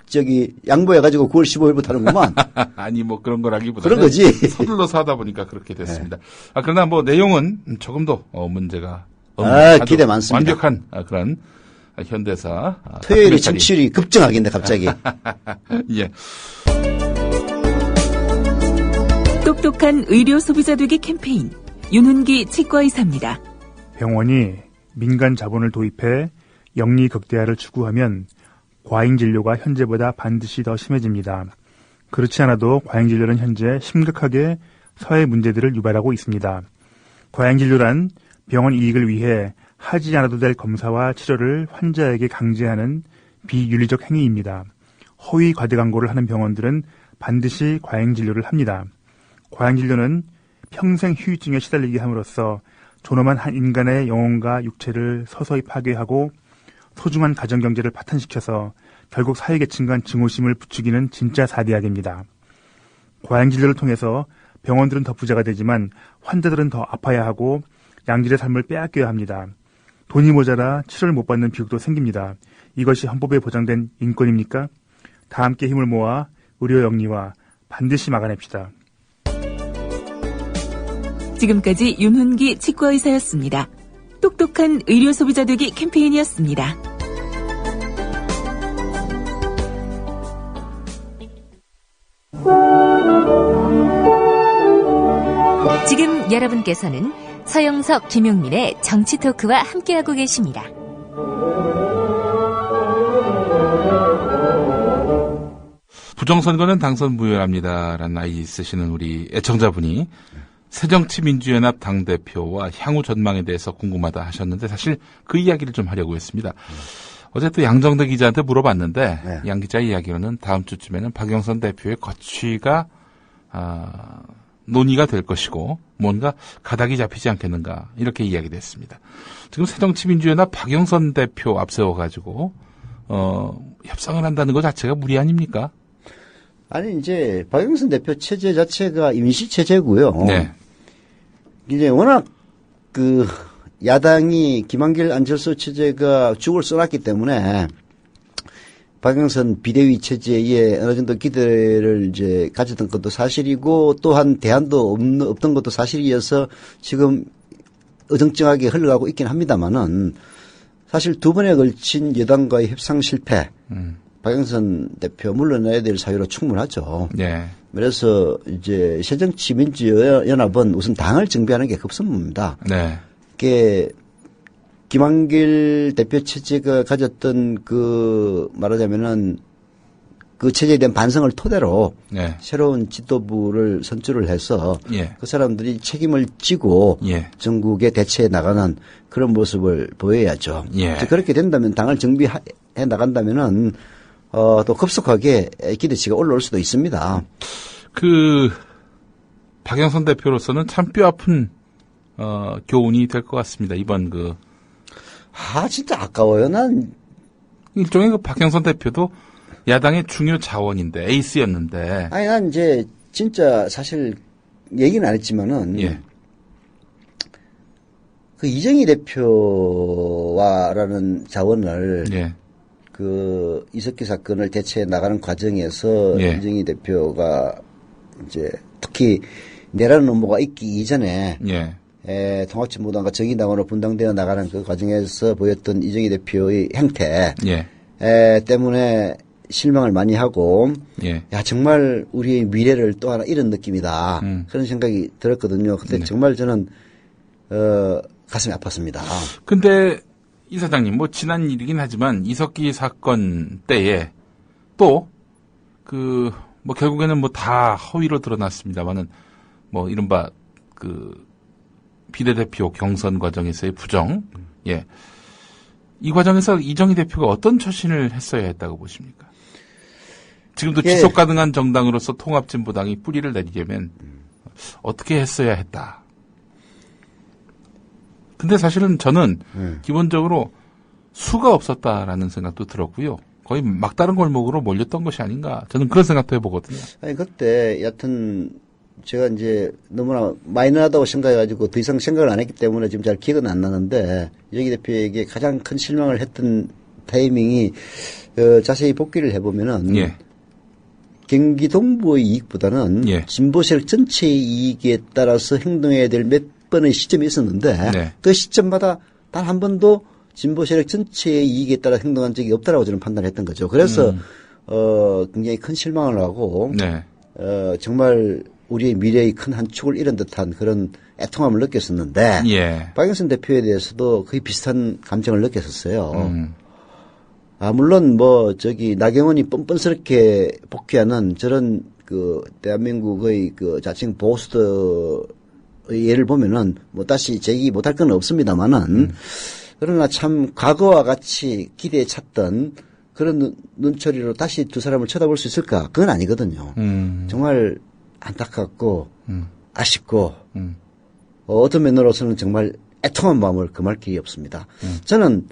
S4: 양보해가지고 9월 15일부터 하는구만.
S3: 아니 뭐 그런 거라기보다는
S4: 그런 거지.
S3: 서둘러서 하다 보니까 그렇게 됐습니다. 네. 그러나 뭐 내용은 조금 더 문제가
S4: 기대 많습니다.
S3: 완벽한 그런 현대사.
S4: 토요일에 청취율이 급증하겠네 갑자기.
S3: 예.
S7: 똑똑한 의료 소비자 되기 캠페인 윤훈기 치과의사입니다.
S8: 병원이 민간 자본을 도입해 영리 극대화를 추구하면 과잉 진료가 현재보다 반드시 더 심해집니다. 그렇지 않아도 과잉 진료는 현재 심각하게 사회 문제들을 유발하고 있습니다. 과잉 진료란 병원 이익을 위해 하지 않아도 될 검사와 치료를 환자에게 강제하는 비윤리적 행위입니다. 허위 과대 광고를 하는 병원들은 반드시 과잉 진료를 합니다. 과잉 진료는 평생 후유증에 시달리게 함으로써 존엄한 한 인간의 영혼과 육체를 서서히 파괴하고 소중한 가정경제를 파탄시켜서 결국 사회계층 간 증오심을 부추기는 진짜 사대악입니다. 과잉 진료를 통해서 병원들은 더 부자가 되지만 환자들은 더 아파야 하고 양질의 삶을 빼앗겨야 합니다. 돈이 모자라 치료를 못 받는 비극도 생깁니다. 이것이 헌법에 보장된 인권입니까? 다 함께 힘을 모아 의료 영리화 반드시 막아냅시다.
S7: 지금까지 윤훈기 치과의사였습니다. 똑똑한 의료 소비자 되기 캠페인이었습니다.
S9: 지금 여러분께서는 서영석, 김용민의 정치 토크와 함께하고 계십니다.
S3: 부정선거는 당선 무효랍니다라는 아이 쓰시는 우리 애청자분이 새정치민주연합 당대표와 향후 전망에 대해서 궁금하다 하셨는데 사실 그 이야기를 좀 하려고 했습니다. 어제 또 양정대 기자한테 물어봤는데 네. 양 기자의 이야기로는 다음 주쯤에는 박영선 대표의 거취가 논의가 될 것이고 뭔가 가닥이 잡히지 않겠는가 이렇게 이야기됐습니다. 지금 새정치민주연합 박영선 대표 앞세워가지고 협상을 한다는 것 자체가 무리 아닙니까?
S4: 아니 이제 박영선 대표 체제 자체가 임시 체제고요.
S3: 네.
S4: 이제 워낙 그 야당이 김한길 안철수 체제가 죽을 써놨기 때문에 박영선 비대위 체제에 어느 정도 기대를 이제 가졌던 것도 사실이고 또한 대안도 없던 것도 사실이어서 지금 어정쩡하게 흘러가고 있긴 합니다만은 사실 두 번에 걸친 여당과의 협상 실패. 박영선 대표 물러나야 될 사유로 충분하죠.
S3: 네.
S4: 그래서 이제 새정치민주연합은 우선 당을 정비하는 게 급선무입니다.
S3: 네.
S4: 그게 김한길 대표 체제가 가졌던 그 말하자면은 그 체제에 대한 반성을 토대로
S3: 네.
S4: 새로운 지도부를 선출을 해서
S3: 예.
S4: 그 사람들이 책임을 지고
S3: 예.
S4: 전국에 대처해 나가는 그런 모습을 보여야죠.
S3: 예.
S4: 그렇게 된다면 당을 정비해 나간다면은 또 급속하게 기대치가 올라올 수도 있습니다.
S3: 그 박영선 대표로서는 참 뼈아픈 교훈이 될 것 같습니다. 이번
S4: 진짜 아까워요. 난
S3: 일종의 그 박영선 대표도 야당의 중요 자원인데 에이스였는데.
S4: 아니 난 이제 진짜 사실 얘기는 안 했지만은
S3: 예.
S4: 그 이정희 대표와라는 자원을
S3: 예.
S4: 그 이석기 사건을 대처해 나가는 과정에서
S3: 예.
S4: 이정희 대표가 이제 특히 내라는 업무가 있기 이전에
S3: 예.
S4: 통합진보당과 정의당으로 분당되어 나가는 그 과정에서 보였던 이정희 대표의 행태
S3: 예.
S4: 때문에 실망을 많이 하고
S3: 예.
S4: 야 정말 우리의 미래를 또 하나 잃은 느낌이다 그런 생각이 들었거든요. 그때
S3: 네.
S4: 정말 저는 가슴이 아팠습니다.
S3: 근데 이 사장님 뭐 지난 일이긴 하지만 이석기 사건 때에 또 뭐 결국에는 뭐 다 허위로 드러났습니다만은 뭐 이른바 비례대표 경선 과정에서의 부정, 예. 이 과정에서 이정희 대표가 어떤 처신을 했어야 했다고 보십니까? 지금도
S4: 예.
S3: 지속 가능한 정당으로서 통합진보당이 뿌리를 내리려면 어떻게 했어야 했다. 근데 사실은 저는 기본적으로 수가 없었다라는 생각도 들었고요. 거의 막다른 골목으로 몰렸던 것이 아닌가. 저는 그런 생각도 해보거든요.
S4: 아니 그때 여튼 제가 이제 너무나 마이너하다고 생각해가지고 더 이상 생각을 안 했기 때문에 지금 잘 기억은 안 나는데 이정희 대표에게 가장 큰 실망을 했던 타이밍이 자세히 복기를 해보면은
S3: 예.
S4: 경기 동부의 이익보다는
S3: 예.
S4: 진보 세력 전체의 이익에 따라서 행동해야 될 몇 번의 시점이 있었는데
S3: 네.
S4: 그 시점마다 단 한 번도 진보 세력 전체의 이익에 따라 행동한 적이 없다라고 저는 판단했던 거죠. 그래서 굉장히 큰 실망을 하고
S3: 네.
S4: 정말 우리의 미래의 큰 한 축을 잃은 듯한 그런 애통함을 느꼈었는데
S3: 예.
S4: 박영선 대표에 대해서도 거의 비슷한 감정을 느꼈었어요. 물론 나경원이 뻔뻔스럽게 복귀하는 저런 대한민국의 자칭 보수의 예를 보면은 다시 제기 못할 건 없습니다만은 그러나 참 과거와 같이 기대에 찼던 그런 눈초리로 다시 두 사람을 쳐다볼 수 있을까? 그건 아니거든요. 정말 안타깝고 아쉽고 어떤 면으로서는 정말 애통한 마음을 금할 길이 없습니다. 저는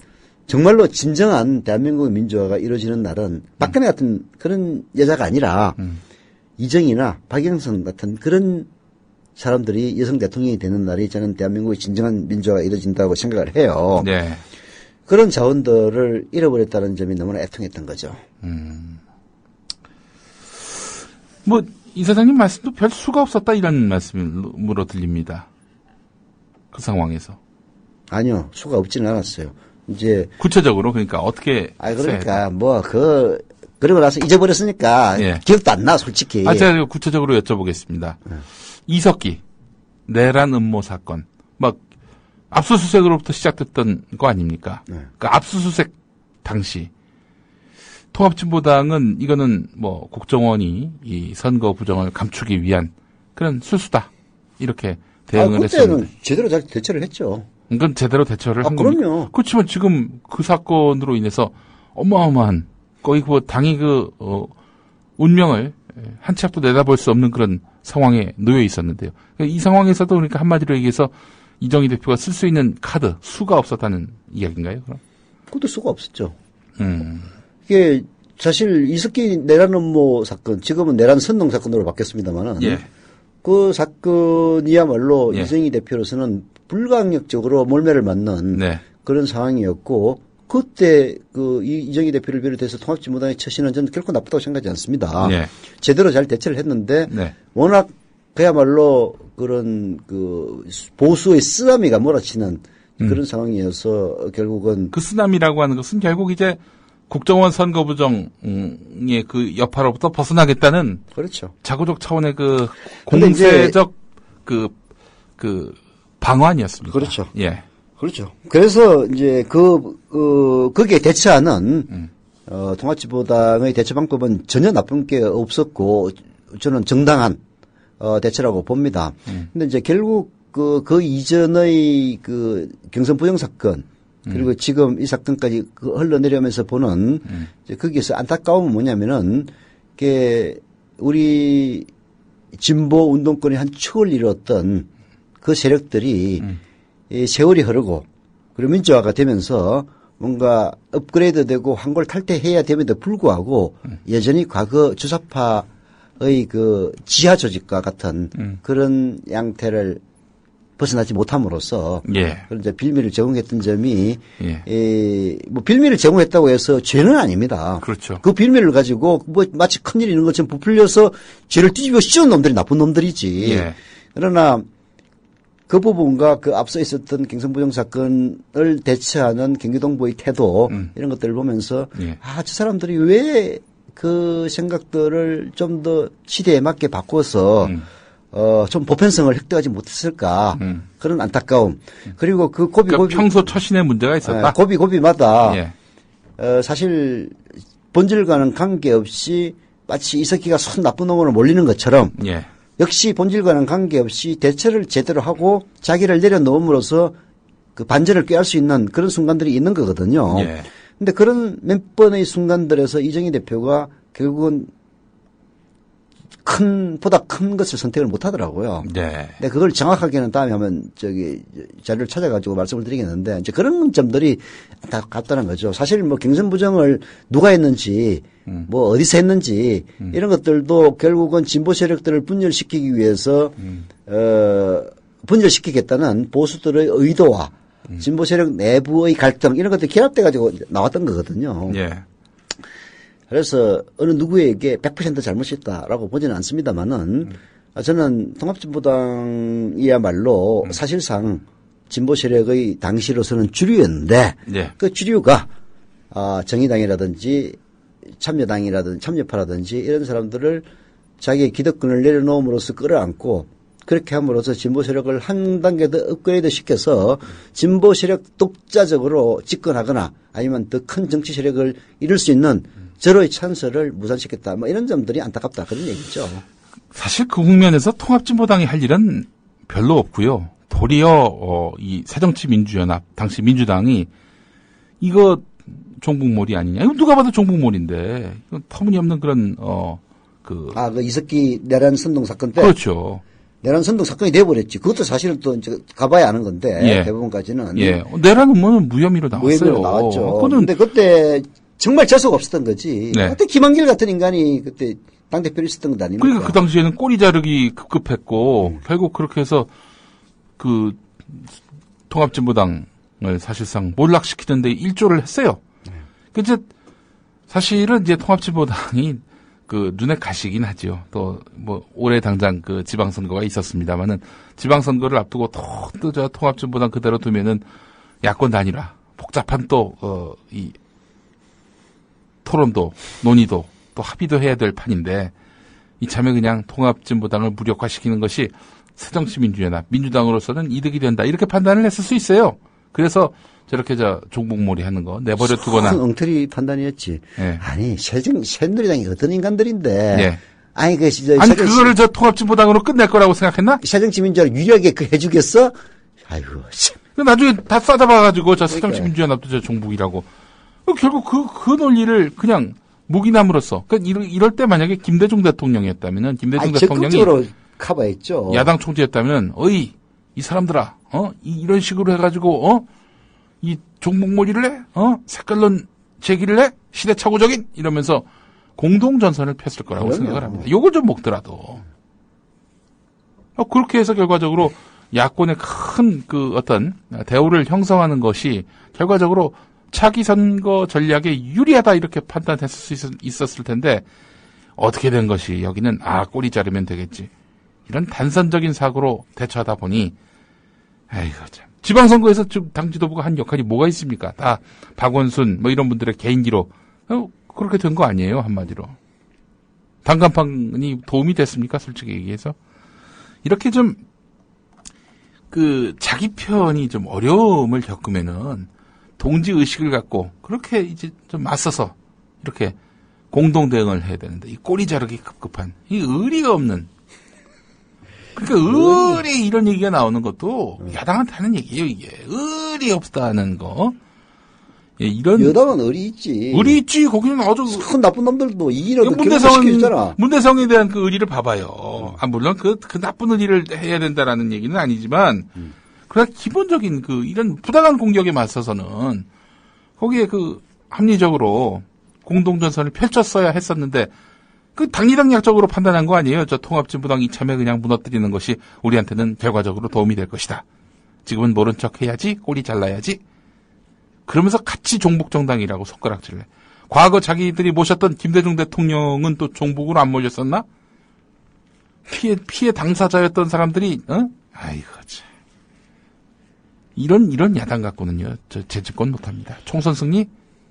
S4: 정말로 진정한 대한민국의 민주화가 이루어지는 날은 박근혜 같은 그런 여자가 아니라 이정희나 박영선 같은 그런 사람들이 여성 대통령이 되는 날이 저는 대한민국의 진정한 민주화가 이루어진다고 생각을 해요.
S3: 네.
S4: 그런 자원들을 잃어버렸다는 점이 너무나 애통했던 거죠.
S3: 이 사장님 말씀도 별 수가 없었다 이런 말씀으로 들립니다. 그 상황에서.
S4: 아니요, 수가 없지는 않았어요. 이제
S3: 구체적으로 그러니까 어떻게?
S4: 그러니까 그러고 나서 잊어버렸으니까
S3: 예.
S4: 기억도 안 나, 솔직히.
S3: 제가 구체적으로 여쭤보겠습니다. 이석기 내란 음모 사건 압수수색으로부터 시작됐던 거 아닙니까?
S4: 네.
S3: 그 압수수색 당시 통합진보당은 이거는 국정원이 이 선거 부정을 감추기 위한 그런 수수다 이렇게 대응을 했었는데.
S4: 그때는 제대로 잘 대처를 했죠.
S3: 이건 제대로 대처를 한
S4: 그럼요.
S3: 겁니다. 그렇지만 지금 그 사건으로 인해서 어마어마한 거의 당이 운명을 한 치 앞도 내다볼 수 없는 그런 상황에 놓여 있었는데요. 이 상황에서도 그러니까 한마디로 얘기해서 이정희 대표가 쓸 수 있는 카드 수가 없었다는 이야기인가요? 그럼?
S4: 그것도 수가 없었죠. 이게 사실 이석기 내란 음모 사건, 지금은 내란 선동 사건으로 바뀌었습니다만은
S3: 예.
S4: 그 사건이야말로
S3: 예.
S4: 이정희 대표로서는 불가항력적으로 몰매를 맞는
S3: 네.
S4: 그런 상황이었고 그때 이정희 대표를 비롯해서 통합진보당의 처신은 저는 결코 나쁘다고 생각하지 않습니다.
S3: 네.
S4: 제대로 잘 대처를 했는데
S3: 네.
S4: 워낙 그야말로 그런 보수의 쓰나미가 몰아치는 그런 상황이어서 결국은
S3: 그 쓰나미라고 하는 것은 결국 이제 국정원 선거 부정의 그 여파로부터 벗어나겠다는
S4: 그렇죠.
S3: 자구적 차원의 공세적 방안이었습니다.
S4: 그렇죠.
S3: 예.
S4: 그렇죠. 그래서 이제 거기에 대처하는 통합진보당의 대처 방법은 전혀 나쁜 게 없었고 저는 정당한 대처라고 봅니다. 근데 이제 결국 그 이전의 경선 부정 사건 그리고 지금 이 사건까지 흘러내려오면서 보는 이제 거기에서 안타까움은 뭐냐면은 우리 진보 운동권의 한 축을 이뤘던 그 세력들이 이 세월이 흐르고 그리고 민주화가 되면서 뭔가 업그레이드되고 황골 탈퇴해야 됨에도 불구하고 여전히 과거 주사파의 지하 조직과 같은 그런 양태를 벗어나지 못함으로써
S3: 예.
S4: 그런 이제 빌미를 제공했던 점이
S3: 예.
S4: 빌미를 제공했다고 해서 죄는 아닙니다.
S3: 그렇죠.
S4: 그 빌미를 가지고 마치 큰일이 있는 것처럼 부풀려서 죄를 뒤집어 씌운 놈들이 나쁜 놈들이지.
S3: 예.
S4: 그러나 그 부분과 앞서 있었던 경선부정 사건을 대처하는 경기동부의 태도 이런 것들을 보면서
S3: 예.
S4: 저 사람들이 왜 그 생각들을 좀 더 시대에 맞게 바꿔서 좀 보편성을 획득하지 못했을까 그런 안타까움 그리고
S3: 그러니까 평소 처신에 문제가 있었다.
S4: 고비마다
S3: 예.
S4: 사실 본질과는 관계없이 마치 이석기가 손 나쁜 놈으로 몰리는 것처럼
S3: 예.
S4: 역시 본질과는 관계없이 대처를 제대로 하고 자기를 내려놓음으로써 반전을 꾀할 수 있는 그런 순간들이 있는 거거든요.
S3: 예.
S4: 근데 그런 몇 번의 순간들에서 이정희 대표가 결국은 보다 큰 것을 선택을 못 하더라고요.
S3: 네.
S4: 근데 그걸 정확하게는 다음에 한번 자료를 찾아가지고 말씀을 드리겠는데 이제 그런 점들이 다 같다는 거죠. 사실 뭐 경선 부정을 누가 했는지 뭐 어디서 했는지 이런 것들도 결국은 진보 세력들을 분열시키기 위해서 분열시키겠다는 보수들의 의도와 진보 세력 내부의 갈등 이런 것들이 결합돼 가지고 나왔던 거거든요.
S3: 예.
S4: 그래서 어느 누구에게 100% 잘못이 있다라고 보지는 않습니다만은 저는 통합진보당이야말로 사실상 진보 세력의 당시로서는 주류였는데 그 주류가 정의당이라든지 참여파라든지 이런 사람들을 자기의 기득권을 내려놓음으로써 끌어안고 그렇게 함으로써 진보 세력을 한 단계 더 업그레이드 시켜서 진보 세력 독자적으로 집권하거나 아니면 더 큰 정치 세력을 이룰 수 있는 저로의 찬스를 무산시켰다. 뭐 이런 점들이 안타깝다. 그런 얘기죠.
S3: 사실 그 국면에서 통합진보당이 할 일은 별로 없고요. 도리어 이 새정치민주연합 당시 민주당이 이거 종북몰이 아니냐. 이거 누가 봐도 종북몰인데 이건 터무니없는 그런 그
S4: 이석기 내란 선동 사건 때.
S3: 그렇죠.
S4: 내란 선동 사건이 돼버렸지. 그것도 사실은 또 이제 가봐야 아는 건데 대부분까지는.
S3: 내란 음모는 무혐의로 나왔어요.
S4: 무혐의로 나왔죠. 그런데 그때 정말 재수가 없었던 거지. 그때 김한길 같은 인간이 그때 당대표로 있었던 것 아닙니까?
S3: 그러니까 그 당시에는 꼬리 자르기 급급했고 결국 그렇게 해서 그 통합진보당을 사실상 몰락시키는데 일조를 했어요. 이제 사실은 이제 통합진보당이 그 눈에 가시긴 하죠. 또 뭐 올해 당장 그 지방선거가 있었습니다만은 지방선거를 앞두고 또 저 통합진보당 그대로 두면은 야권 단일화 복잡한 또 이 토론도 논의도 또 합의도 해야 될 판인데 이참에 그냥 통합진보당을 무력화시키는 것이 새정치민주연합 민주당으로서는 이득이 된다 이렇게 판단을 했을 수 있어요. 그래서 저렇게 종북몰이 하는 거 내버려 두거나
S4: 엉터리 판단이었지. 아니 새누리당이 어떤 인간들인데. 아니
S3: 그거를 저 통합진보당으로 끝낼 거라고 생각했나?
S4: 새정치민주연합 유리하게 해주겠어? 아이고 참.
S3: 나중에 다 싸잡아가지고 저 새정치민주연합도 저 종북이라고. 결국 그 논리를 그냥 묵인함으로써. 그러니까 이럴 때 만약에 김대중 대통령이었다면은 김대중 대통령이
S4: 적극적으로 커버했죠.
S3: 야당 총재였다면은 이 사람들아 이런 식으로 해가지고 이 종북몰이를 해? 색깔론 제기를 해? 시대착오적인? 이러면서 공동전선을 폈을 거라고 생각을 합니다. 요걸 좀 먹더라도. 그렇게 해서 결과적으로 야권의 큰 그 어떤 대우를 형성하는 것이 결과적으로 차기 선거 전략에 유리하다 이렇게 판단했을 수 있었을 텐데 어떻게 된 것이 여기는 꼬리 자르면 되겠지. 이런 단선적인 사고로 대처하다 보니 아이고 참. 지방선거에서 지금 당 지도부가 한 역할이 뭐가 있습니까? 다 박원순 뭐 이런 분들의 개인기로 그렇게 된 거 아니에요 한마디로. 당간판이 도움이 됐습니까? 솔직히 얘기해서. 이렇게 좀 그 자기 편이 좀 어려움을 겪으면은 동지 의식을 갖고 그렇게 이제 좀 맞서서 이렇게 공동 대응을 해야 되는데 이 꼬리 자르기 급급한 이 의리가 없는 그러니까 의리 이런 얘기가 나오는 것도 야당한테 하는 얘기예요 이게 의리 없다는 거. 이런
S4: 여당은 의리 있지.
S3: 의리 있지. 거기는 아주
S4: 큰 나쁜 놈들도 이기라도 결혼시키잖아.
S3: 문대성에 대한 그 의리를 봐봐요. 물론 그 나쁜 의리를 해야 된다라는 얘기는 아니지만 그러나 기본적인 그 이런 부당한 공격에 맞서서는 거기에 그 합리적으로 공동전선을 펼쳤어야 했었는데 그 당리당략적으로 판단한 거 아니에요. 저 통합진보당 이참에 그냥 무너뜨리는 것이 우리한테는 결과적으로 도움이 될 것이다. 지금은 모른 척 해야지. 꼬리 잘라야지. 그러면서 같이 종북정당이라고 손가락질을 해. 과거 자기들이 모셨던 김대중 대통령은 또 종북으로 안 몰렸었나? 피해 당사자였던 사람들이 아이고 참. 이런 야당 갖고는요. 저 재집권 못합니다. 총선 승리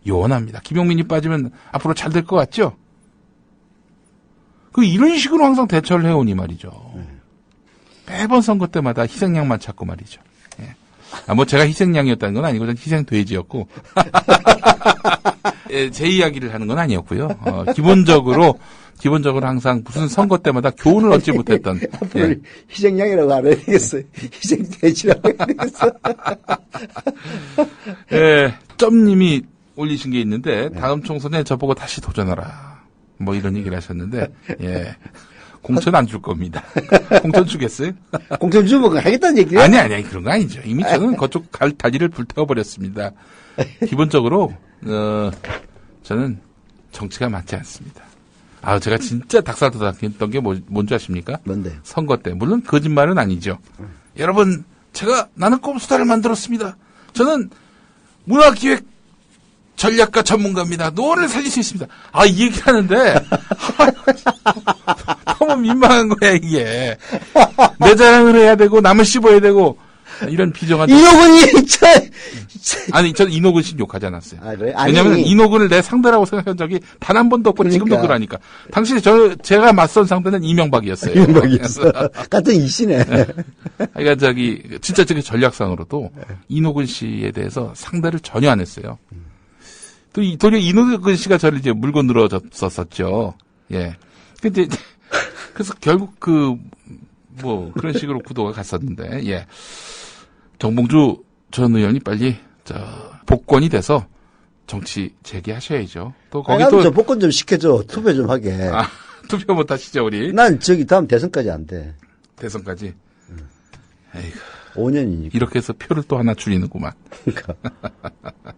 S3: 요원합니다. 김용민이 빠지면 앞으로 잘 될 것 같죠? 이런 식으로 항상 대처를 해오니 말이죠. 매번 선거 때마다 희생양만 찾고 말이죠. 뭐 제가 희생양이었다는 건 아니고 전 희생돼지였고 제 이야기를 하는 건 아니었고요. 기본적으로 항상 무슨 선거 때마다 교훈을 얻지 못했던
S4: 앞으로 희생양이라고 안 해야 되겠어요. 희생돼지라고 해야 되겠어.
S3: 점님이 올리신 게 있는데 다음 총선에 저보고 다시 도전하라. 뭐 이런 얘기를 하셨는데 공천 안 줄 겁니다. 공천 주겠어요?
S4: 공천 주면 하겠다는 얘기예요?
S3: 아니, 그런 거 아니죠. 이미 저는 그쪽 다리를 불태워버렸습니다. 기본적으로, 저는 정치가 맞지 않습니다. 제가 진짜 닭살 돋았던 게 뭔지 아십니까?
S4: 뭔데?
S3: 선거 때. 물론 거짓말은 아니죠. 여러분, 나는 꼼수다를 만들었습니다. 저는 문화기획 전략가 전문가입니다. 노원을 살릴 수 있습니다. 이 얘기 하는데, 너무 민망한 거야, 이게. 내 자랑을 해야 되고, 남을 씹어야 되고, 이런 비정한.
S4: 이노근이,
S3: 아니, 저는 이노근 씨 욕하지 않았어요.
S4: 그래?
S3: 왜냐면 이노근을 내 상대라고 생각한 적이 단 한 번도 없고, 지금도 그러니까. 당시 제가 맞선 상대는 이명박이었어요.
S4: 이명박이었어. 같은 이씨네.
S3: 그러니까 진짜 전략상으로도 이노근 씨에 대해서 상대를 전혀 안 했어요. 또 도리어 이노근 씨가 저를 이제 물고 늘어졌었죠. 예. 근데 그래서 결국 그런 식으로 구도가 갔었는데, 예. 정봉주 전 의원이 빨리 복권이 돼서 정치 재개하셔야죠. 또 거기 또
S4: 복권 좀 시켜줘. 투표 좀 하게.
S3: 투표 못 하시죠, 우리?
S4: 난 다음 대선까지 안 돼.
S3: 대선까지. 에이구.
S4: 5년이니까.
S3: 이렇게 해서 표를 또 하나 줄이는구만.
S4: 그러니까.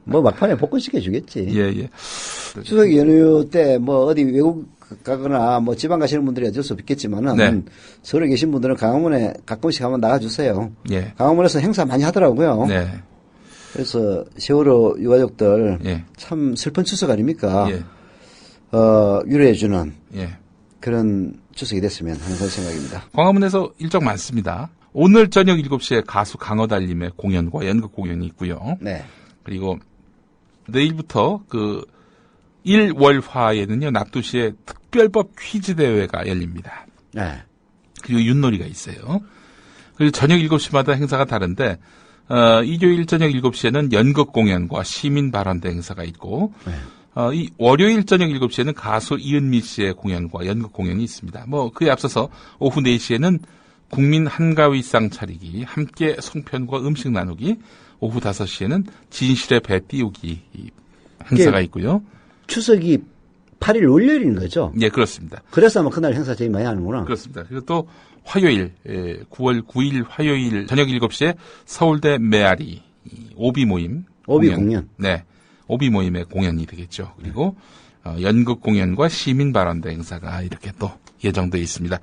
S4: 막판에 복권 시켜주겠지.
S3: 예.
S4: 추석 연휴 때 어디 외국 가거나 지방 가시는 분들이 어쩔 수 없겠지만은
S3: 네.
S4: 서울에 계신 분들은 강화문에 가끔씩 한번 나가주세요.
S3: 예.
S4: 강화문에서 행사 많이 하더라고요.
S3: 네.
S4: 그래서 세월호 유가족들
S3: 예.
S4: 참 슬픈 추석 아닙니까?
S3: 예.
S4: 위로해주는
S3: 예.
S4: 그런 추석이 됐으면 하는 그런 생각입니다.
S3: 광화문에서 일정 많습니다. 오늘 저녁 7시에 가수 강어달님의 공연과 연극 공연이 있고요.
S4: 네.
S3: 그리고 내일부터 1월화에는요, 낙두시에 특별법 퀴즈 대회가 열립니다.
S4: 네.
S3: 그리고 윷놀이가 있어요. 그리고 저녁 7시마다 행사가 다른데, 일요일 저녁 7시에는 연극 공연과 시민 발언대 행사가 있고,
S4: 네.
S3: 이 월요일 저녁 7시에는 가수 이은미 씨의 공연과 연극 공연이 있습니다. 그에 앞서서 오후 4시에는 국민 한가위상 차리기, 함께 송편과 음식 나누기, 오후 5시에는 진실의 배 띄우기 행사가 있고요.
S4: 추석이 8일 월요일인 거죠?
S3: 예, 그렇습니다.
S4: 그래서 아마 그날 행사 제일 많이 하는구나.
S3: 그렇습니다. 그리고 또 화요일, 9월 9일 화요일 저녁 7시에 서울대 메아리 오비 모임.
S4: 오비 공연.
S3: 네. 오비 모임의 공연이 되겠죠. 그리고 연극 공연과 시민 발언대 행사가 이렇게 또 예정되어 있습니다.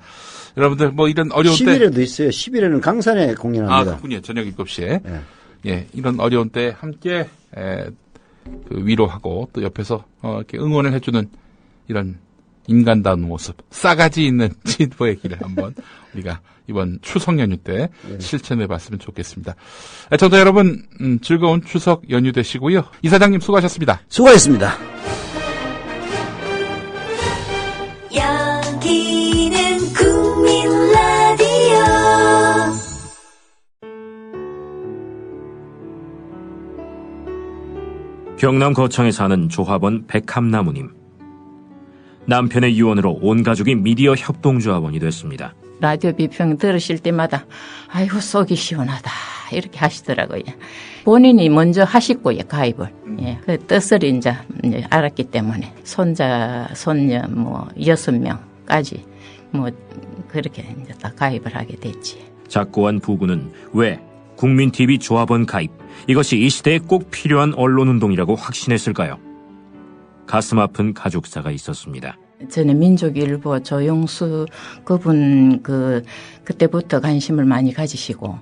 S3: 여러분들 이런 어려운
S4: 10일에도 있어요. 10일에는 강산에 공연합니다.
S3: 그렇군요. 저녁 7시에.
S4: 네.
S3: 예, 이런 어려운 때 함께 위로하고 또 옆에서 이렇게 응원을 해주는 이런 인간다운 모습, 싸가지 있는 진보의 길을 한번 우리가 이번 추석 연휴 때 실천해봤으면 좋겠습니다. 청자 여러분, 즐거운 추석 연휴 되시고요. 이사장님 수고하셨습니다.
S4: 수고하셨습니다.
S1: 여기는 국민 라디오.
S10: 경남 거창에 사는 조합원 백함나무님. 남편의 유언으로 온 가족이 미디어 협동조합원이 됐습니다.
S11: 라디오 비평 들으실 때마다 아이고 속이 시원하다 이렇게 하시더라고요. 본인이 먼저 하셨고요, 가입을. 예, 그 뜻을 이제 알았기 때문에 손자, 손녀 6명까지 그렇게 이제 다 가입을 하게 됐지.
S10: 작고한 부부는 왜 국민TV 조합원 가입, 이것이 이 시대에 꼭 필요한 언론운동이라고 확신했을까요? 가슴 아픈 가족사가 있었습니다.
S11: 전에 민족일보 조용수 그분 그때부터 관심을 많이 가지시고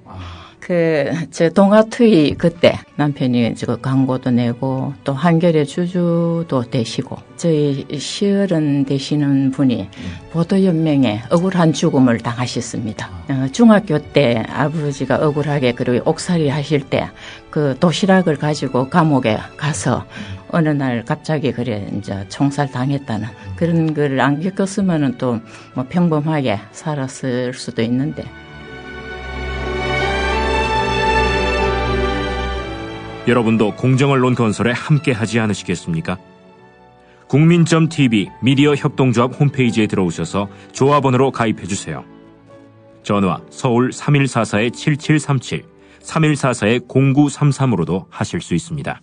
S11: 저 동아투이 그때 남편이 광고도 내고 또 한겨레 주주도 되시고 저희 시어른 되시는 분이 보도연맹에 억울한 죽음을 당하셨습니다. 중학교 때 아버지가 억울하게 그리고 옥살이 하실 때 그 도시락을 가지고 감옥에 가서 어느 날 갑자기 이제 총살 당했다는 그런 걸 안 겪었으면은 또 평범하게 살았을 수도 있는데.
S10: 여러분도 공정언론 건설에 함께하지 않으시겠습니까? 국민.tv 미디어 협동조합 홈페이지에 들어오셔서 조합원으로 가입해주세요. 전화 서울 3144-7737, 3144-0933으로도 하실 수 있습니다.